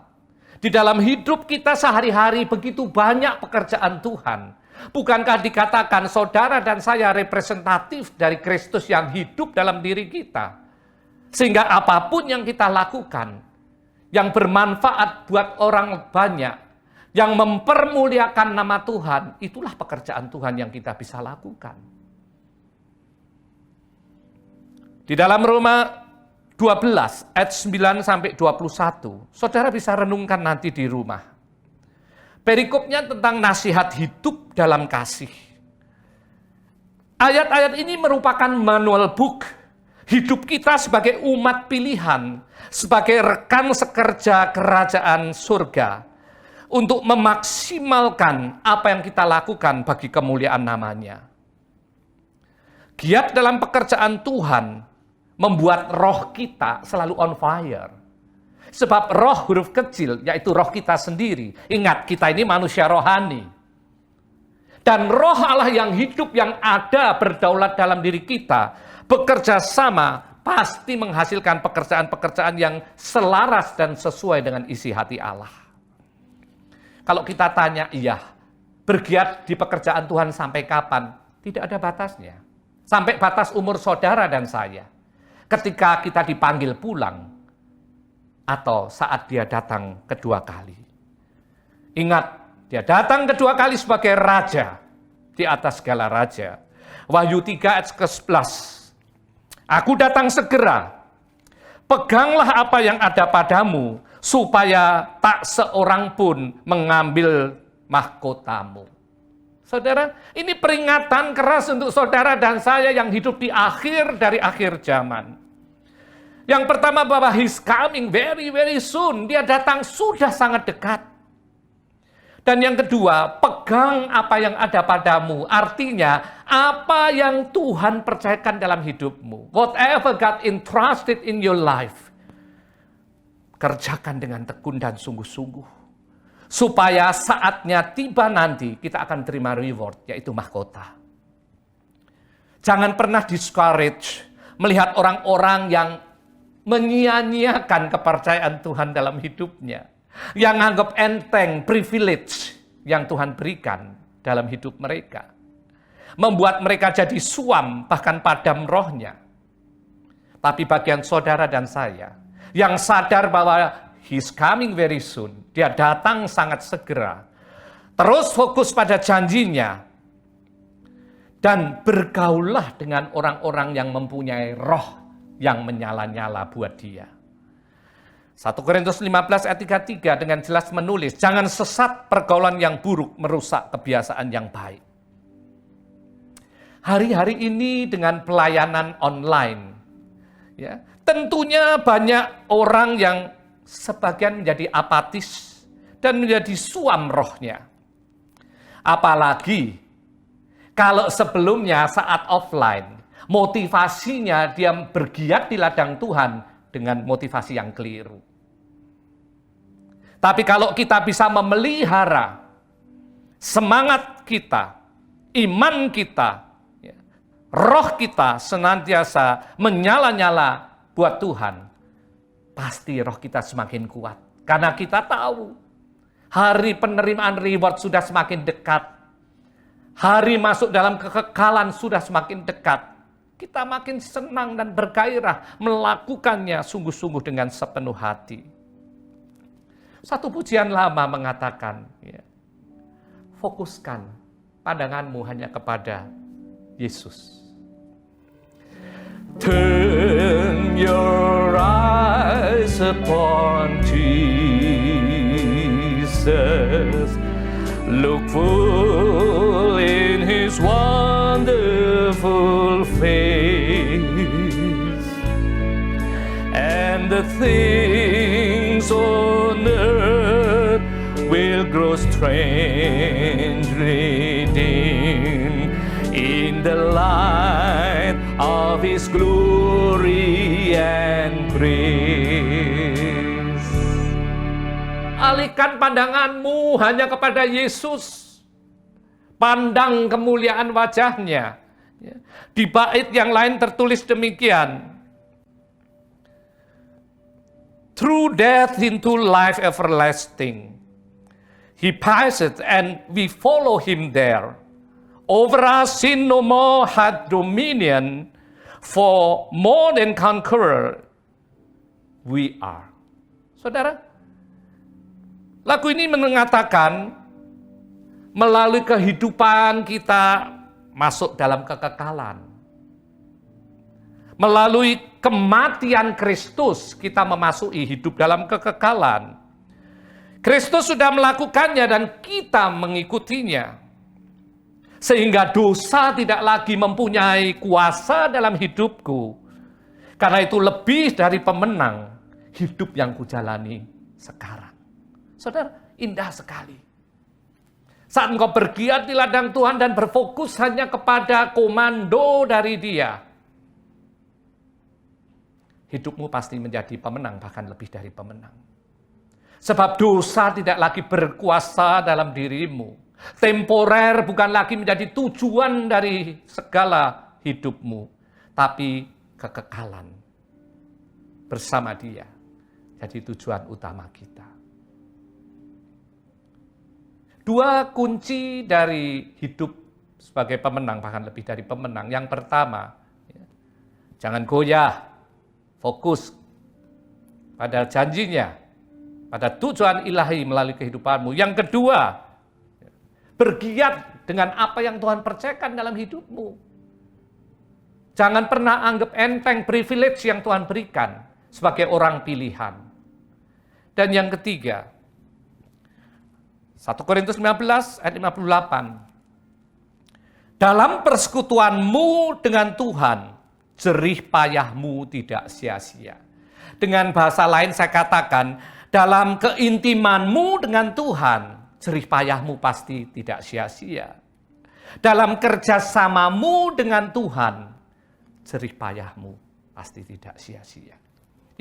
Di dalam hidup kita sehari-hari begitu banyak pekerjaan Tuhan. Bukankah dikatakan saudara dan saya representatif dari Kristus yang hidup dalam diri kita? Sehingga apapun yang kita lakukan, yang bermanfaat buat orang banyak, yang mempermuliakan nama Tuhan, itulah pekerjaan Tuhan yang kita bisa lakukan. Di dalam Roma 12 ayat 9 sampai 21, saudara bisa renungkan nanti di rumah. Perikopnya tentang nasihat hidup dalam kasih. Ayat-ayat ini merupakan manual book hidup kita sebagai umat pilihan, sebagai rekan sekerja kerajaan surga, untuk memaksimalkan apa yang kita lakukan bagi kemuliaan namanya. Giat dalam pekerjaan Tuhan membuat roh kita selalu on fire. Sebab roh huruf kecil, yaitu roh kita sendiri. Ingat, kita ini manusia rohani. Dan roh Allah yang hidup, yang ada berdaulat dalam diri kita, bekerja sama, pasti menghasilkan pekerjaan-pekerjaan yang selaras dan sesuai dengan isi hati Allah. Kalau kita tanya, iya, bergiat di pekerjaan Tuhan sampai kapan? Tidak ada batasnya. Sampai batas umur saudara dan saya. Ketika kita dipanggil pulang, atau saat dia datang kedua kali. Ingat, dia datang kedua kali sebagai raja, di atas segala raja. Wahyu 3 ayat ke-11. Aku datang segera, peganglah apa yang ada padamu, supaya tak seorang pun mengambil mahkotamu. Saudara, ini peringatan keras untuk saudara dan saya yang hidup di akhir dari akhir zaman. Yang pertama bahwa He's coming very very soon. Dia datang sudah sangat dekat. Dan yang kedua, pegang apa yang ada padamu. Artinya, apa yang Tuhan percayakan dalam hidupmu. Whatever God entrusted in your life. Kerjakan dengan tekun dan sungguh-sungguh. Supaya saatnya tiba nanti, kita akan terima reward, yaitu mahkota. Jangan pernah discourage melihat orang-orang yang menyia-nyiakan kepercayaan Tuhan dalam hidupnya. Yang anggap enteng privilege yang Tuhan berikan dalam hidup mereka. Membuat mereka jadi suam, bahkan padam rohnya. Tapi bagian saudara dan saya, yang sadar bahwa He's coming very soon, dia datang sangat segera. Terus fokus pada janjinya. Dan bergaullah dengan orang-orang yang mempunyai roh yang menyala-nyala buat dia. 1 Korintus 15 ayat 33 dengan jelas menulis, jangan sesat pergaulan yang buruk merusak kebiasaan yang baik. Hari-hari ini dengan pelayanan online, ya, tentunya banyak orang yang sebagian menjadi apatis dan menjadi suam rohnya. Apalagi kalau sebelumnya saat offline, motivasinya dia bergiat di ladang Tuhan dengan motivasi yang keliru. Tapi kalau kita bisa memelihara semangat kita iman kita, roh kita senantiasa menyala-nyala buat Tuhan, pasti roh kita semakin kuat. Karena kita tahu hari penerimaan reward sudah semakin dekat. Hari masuk dalam kekekalan sudah semakin dekat. Kita makin senang dan bergairah melakukannya sungguh-sungguh dengan sepenuh hati. Satu pujian lama mengatakan, fokuskan pandanganmu hanya kepada Yesus. Turn your eyes upon Jesus. Look full in His wonderful face, and the things on earth will grow strangely dim in the light of His glory and grace. Alihkan pandanganmu hanya kepada Yesus. Pandang kemuliaan wajah-Nya. Di bait yang lain tertulis demikian. Through death into life everlasting, He passed and we follow Him there. Over us sin no more had dominion, for more than conqueror we are. Saudara, lagu ini mengatakan melalui kehidupan kita masuk dalam kekekalan. Melalui kematian Kristus kita memasuki hidup dalam kekekalan. Kristus sudah melakukannya dan kita mengikutinya. Sehingga dosa tidak lagi mempunyai kuasa dalam hidupku. Karena itu lebih dari pemenang hidup yang kujalani sekarang. Saudara, indah sekali. Saat engkau bergiat di ladang Tuhan dan berfokus hanya kepada komando dari Dia, hidupmu pasti menjadi pemenang, bahkan lebih dari pemenang. Sebab dosa tidak lagi berkuasa dalam dirimu. Temporer bukan lagi menjadi tujuan dari segala hidupmu, tapi kekekalan bersama Dia jadi tujuan utama kita. Dua kunci dari hidup sebagai pemenang, bahkan lebih dari pemenang. Yang pertama, jangan goyah, fokus pada janjinya, pada tujuan ilahi melalui kehidupanmu. Yang kedua, bergiat dengan apa yang Tuhan percayakan dalam hidupmu. Jangan pernah anggap enteng privilege yang Tuhan berikan sebagai orang pilihan. Dan yang ketiga, 1 Korintus 19 ayat 58. Dalam persekutuanmu dengan Tuhan, jerih payahmu tidak sia-sia. Dengan bahasa lain saya katakan, dalam keintimanmu dengan Tuhan, jerih payahmu pasti tidak sia-sia. Dalam kerjasamamu dengan Tuhan, jerih payahmu pasti tidak sia-sia.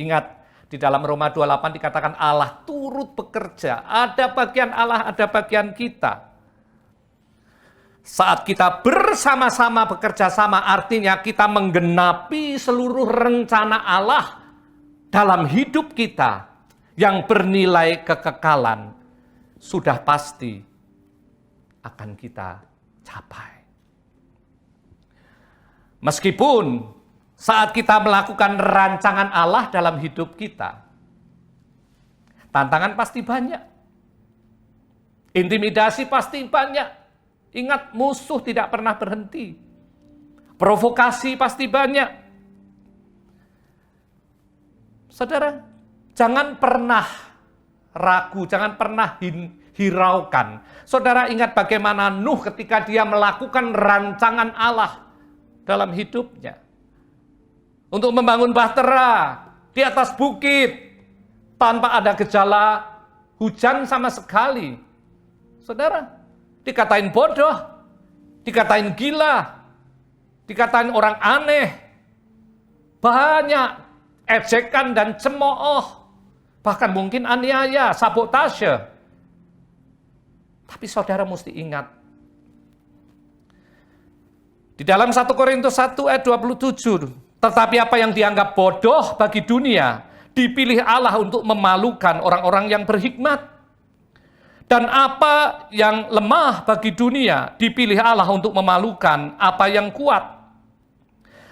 Ingat, di dalam Roma 28 dikatakan Allah turut bekerja. Ada bagian Allah, ada bagian kita. Saat kita bersama-sama bekerja sama, artinya kita menggenapi seluruh rencana Allah dalam hidup kita yang bernilai kekekalan. Sudah pasti akan kita capai. Meskipun saat kita melakukan rancangan Allah dalam hidup kita, tantangan pasti banyak. Intimidasi pasti banyak. Ingat, musuh tidak pernah berhenti. Provokasi pasti banyak. Saudara, jangan pernah ragu, jangan pernah hiraukan. Saudara ingat bagaimana Nuh ketika dia melakukan rancangan Allah dalam hidupnya. Untuk membangun bahtera di atas bukit tanpa ada gejala hujan sama sekali. Saudara, dikatain bodoh, dikatain gila, dikatain orang aneh, banyak ejekan dan cemooh, bahkan mungkin aniaya, sabotase. Tapi saudara mesti ingat, Di dalam 1 Korintus 1 ayat 27, tetapi apa yang dianggap bodoh bagi dunia, dipilih Allah untuk memalukan orang-orang yang berhikmat. Dan apa yang lemah bagi dunia, dipilih Allah untuk memalukan apa yang kuat.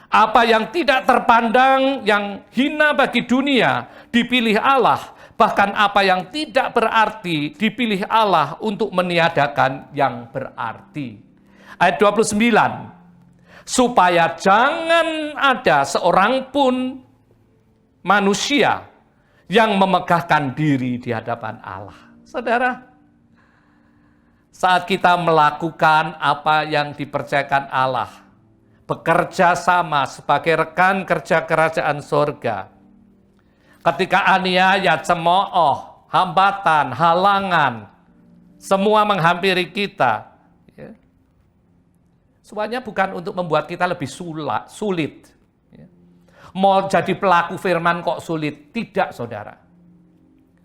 Apa yang tidak terpandang, yang hina bagi dunia, dipilih Allah. Bahkan apa yang tidak berarti, dipilih Allah untuk meniadakan yang berarti. Ayat 29. Supaya jangan ada seorang pun manusia yang memegahkan diri di hadapan Allah. Saudara, saat kita melakukan apa yang dipercayakan Allah, bekerja sama sebagai rekan kerja kerajaan sorga, ketika aniaya, cemooh, hambatan, halangan, semua menghampiri kita, semuanya bukan untuk membuat kita lebih sulit. Mau jadi pelaku firman kok sulit? Tidak, saudara.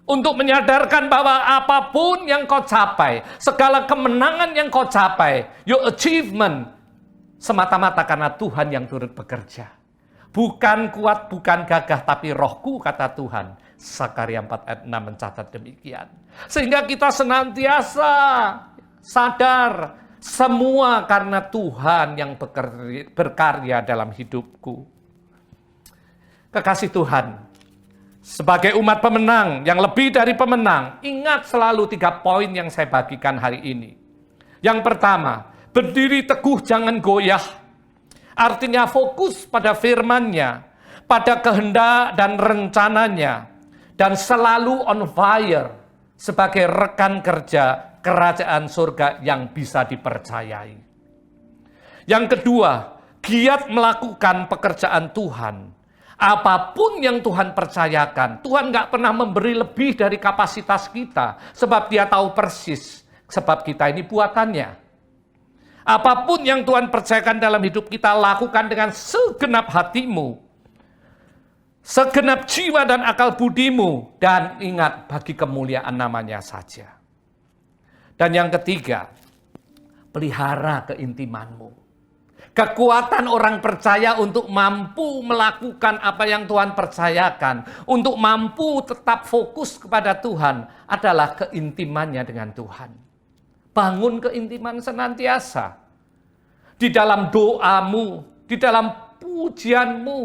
Untuk menyadarkan bahwa apapun yang kau capai, segala kemenangan yang kau capai, your achievement, semata-mata karena Tuhan yang turut bekerja. Bukan kuat, bukan gagah, tapi rohku, kata Tuhan. Sakaria 4 ayat 6 mencatat demikian. Sehingga kita senantiasa sadar, semua karena Tuhan yang berkarya dalam hidupku. Kekasih Tuhan, sebagai umat pemenang yang lebih dari pemenang, ingat selalu 3 poin yang saya bagikan hari ini. Yang pertama, berdiri teguh jangan goyah. Artinya fokus pada firman-Nya, pada kehendak dan rencananya, dan selalu on fire sebagai rekan kerja kerajaan surga yang bisa dipercayai. Yang kedua, giat melakukan pekerjaan Tuhan. Apapun yang Tuhan percayakan, Tuhan nggak pernah memberi lebih dari kapasitas kita, sebab Dia tahu persis, sebab kita ini buatannya. Apapun yang Tuhan percayakan dalam hidup kita, lakukan dengan segenap hatimu, segenap jiwa dan akal budimu, dan ingat bagi kemuliaan namanya saja. Dan yang ketiga, pelihara keintimanmu. Kekuatan orang percaya untuk mampu melakukan apa yang Tuhan percayakan, untuk mampu tetap fokus kepada Tuhan, adalah keintimannya dengan Tuhan. Bangun keintiman senantiasa. Di dalam doamu, di dalam pujianmu,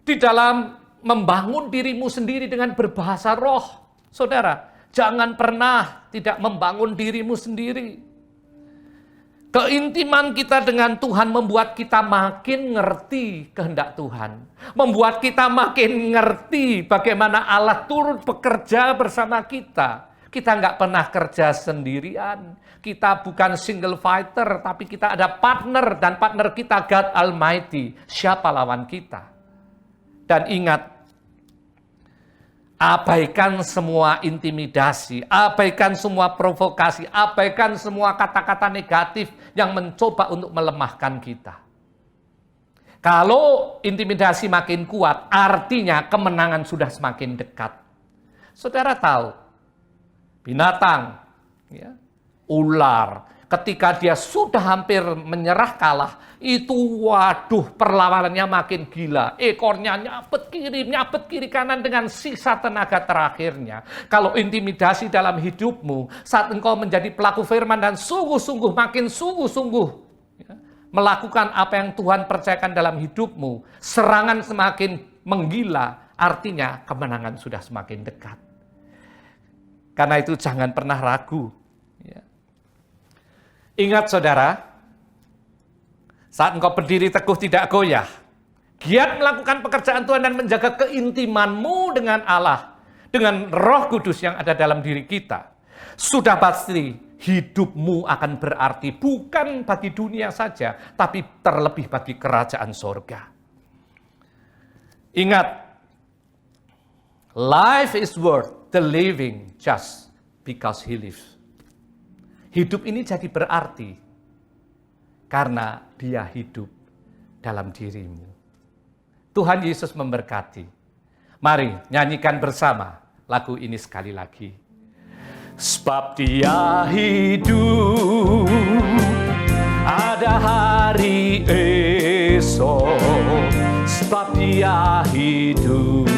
di dalam membangun dirimu sendiri dengan berbahasa roh. Saudara, jangan pernah tidak membangun dirimu sendiri. Keintiman kita dengan Tuhan membuat kita makin ngerti kehendak Tuhan. Membuat kita makin ngerti bagaimana Allah turut bekerja bersama kita. Kita nggak pernah kerja sendirian. Kita bukan single fighter, tapi kita ada partner. Dan partner kita God Almighty. Siapa lawan kita? Dan ingat, abaikan semua intimidasi, abaikan semua provokasi, abaikan semua kata-kata negatif yang mencoba untuk melemahkan kita. Kalau intimidasi makin kuat, artinya kemenangan sudah semakin dekat. Saudara tahu, binatang, ular, ketika dia sudah hampir menyerah kalah, itu waduh perlawanannya makin gila. Ekornya nyabet kiri kanan dengan sisa tenaga terakhirnya. Kalau intimidasi dalam hidupmu, saat engkau menjadi pelaku firman dan makin sungguh-sungguh melakukan apa yang Tuhan percayakan dalam hidupmu, serangan semakin menggila, artinya kemenangan sudah semakin dekat. Karena itu jangan pernah ragu. Ingat saudara, saat engkau berdiri teguh tidak goyah, giat melakukan pekerjaan Tuhan dan menjaga keintimanmu dengan Allah, dengan Roh Kudus yang ada dalam diri kita, sudah pasti hidupmu akan berarti bukan bagi dunia saja, tapi terlebih bagi kerajaan sorga. Ingat, life is worth the living just because He lives. Hidup ini jadi berarti karena Dia hidup dalam dirimu. Tuhan Yesus memberkati. Mari nyanyikan bersama lagu ini sekali lagi. Sebab Dia hidup, ada hari esok, sebab Dia hidup.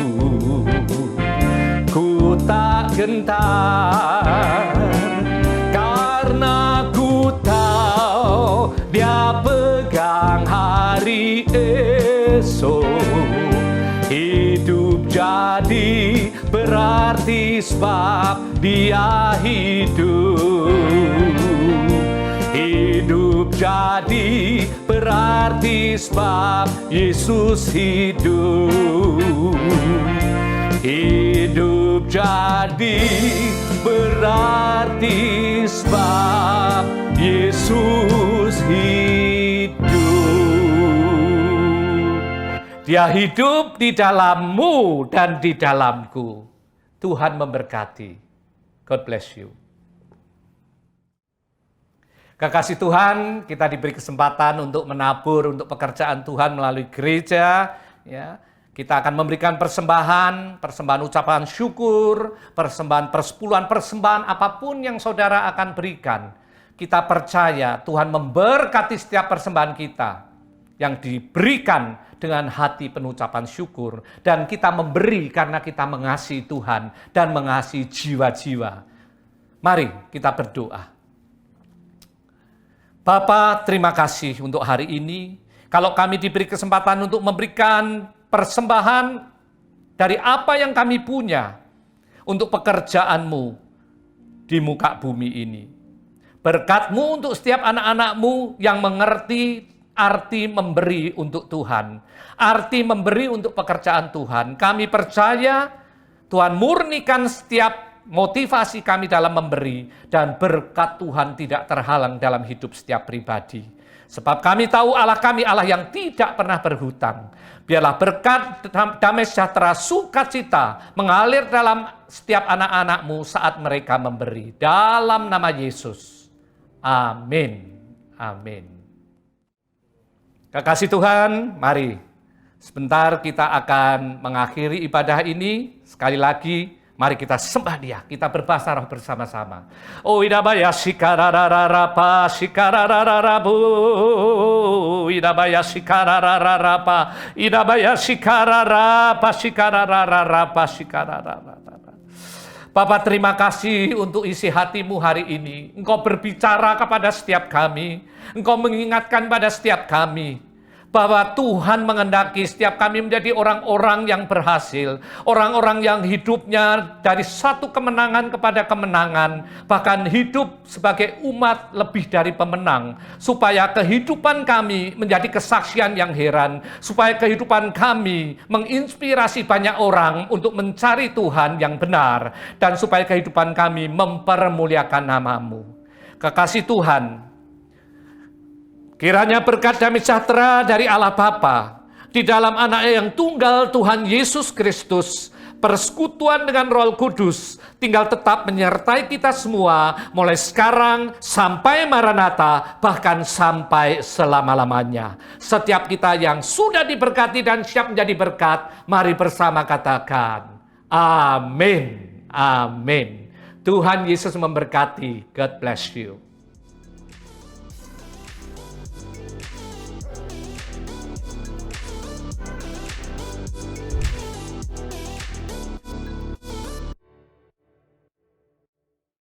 Ku tak gentar, karena ku tahu Dia pegang hari esok. Hidup jadi berarti sebab Dia hidup. Hidup jadi berarti sebab Yesus hidup. Hidup jadi berarti sebab Yesus hidup. Dia hidup di dalammu dan di dalamku. Tuhan memberkati. God bless you. Kekasih Tuhan, kita diberi kesempatan untuk menabur untuk pekerjaan Tuhan melalui gereja. Ya, kita akan memberikan persembahan ucapan syukur, persembahan persepuluhan, persembahan apapun yang saudara akan berikan. Kita percaya Tuhan memberkati setiap persembahan kita yang diberikan dengan hati penuh ucapan syukur. Dan kita memberi karena kita mengasihi Tuhan dan mengasihi jiwa-jiwa. Mari kita berdoa. Bapa, terima kasih untuk hari ini. Kalau kami diberi kesempatan untuk memberikan persembahan dari apa yang kami punya untuk pekerjaan-Mu di muka bumi ini. Berkat-Mu untuk setiap anak-anak-Mu yang mengerti arti memberi untuk Tuhan. Arti memberi untuk pekerjaan Tuhan. Kami percaya Tuhan murnikan setiap motivasi kami dalam memberi. Dan berkat Tuhan tidak terhalang dalam hidup setiap pribadi. Sebab kami tahu Allah kami Allah yang tidak pernah berhutang. Biarlah berkat, damai sejahtera, sukacita mengalir dalam setiap anak-anak-Mu saat mereka memberi. Dalam nama Yesus. Amin. Amin. Kekasih Tuhan, mari sebentar kita akan mengakhiri ibadah ini. Sekali lagi, mari kita sembah Dia, kita berbahasa roh bersama-sama. Oh idabaya sikararararapa, sikararararabu, idabaya sikararararapa, idabaya sikararapa, sikararararapa, sikararararapa. Bapa, terima kasih untuk isi hati-Mu hari ini. Engkau berbicara kepada setiap kami. Engkau mengingatkan pada setiap kami bahwa Tuhan menghendaki setiap kami menjadi orang-orang yang berhasil. Orang-orang yang hidupnya dari satu kemenangan kepada kemenangan. Bahkan hidup sebagai umat lebih dari pemenang. Supaya kehidupan kami menjadi kesaksian yang heran. Supaya kehidupan kami menginspirasi banyak orang untuk mencari Tuhan yang benar. Dan supaya kehidupan kami mempermuliakan nama-Mu. Kekasih Tuhan, kiranya berkat damai sejahtera dari Allah Bapa di dalam Anak-Nya yang tunggal Tuhan Yesus Kristus, persekutuan dengan Roh Kudus tinggal tetap menyertai kita semua mulai sekarang sampai Maranatha, bahkan sampai selama-lamanya. Setiap kita yang sudah diberkati dan siap menjadi berkat, mari bersama katakan amin. Amin. Tuhan Yesus memberkati. God bless you.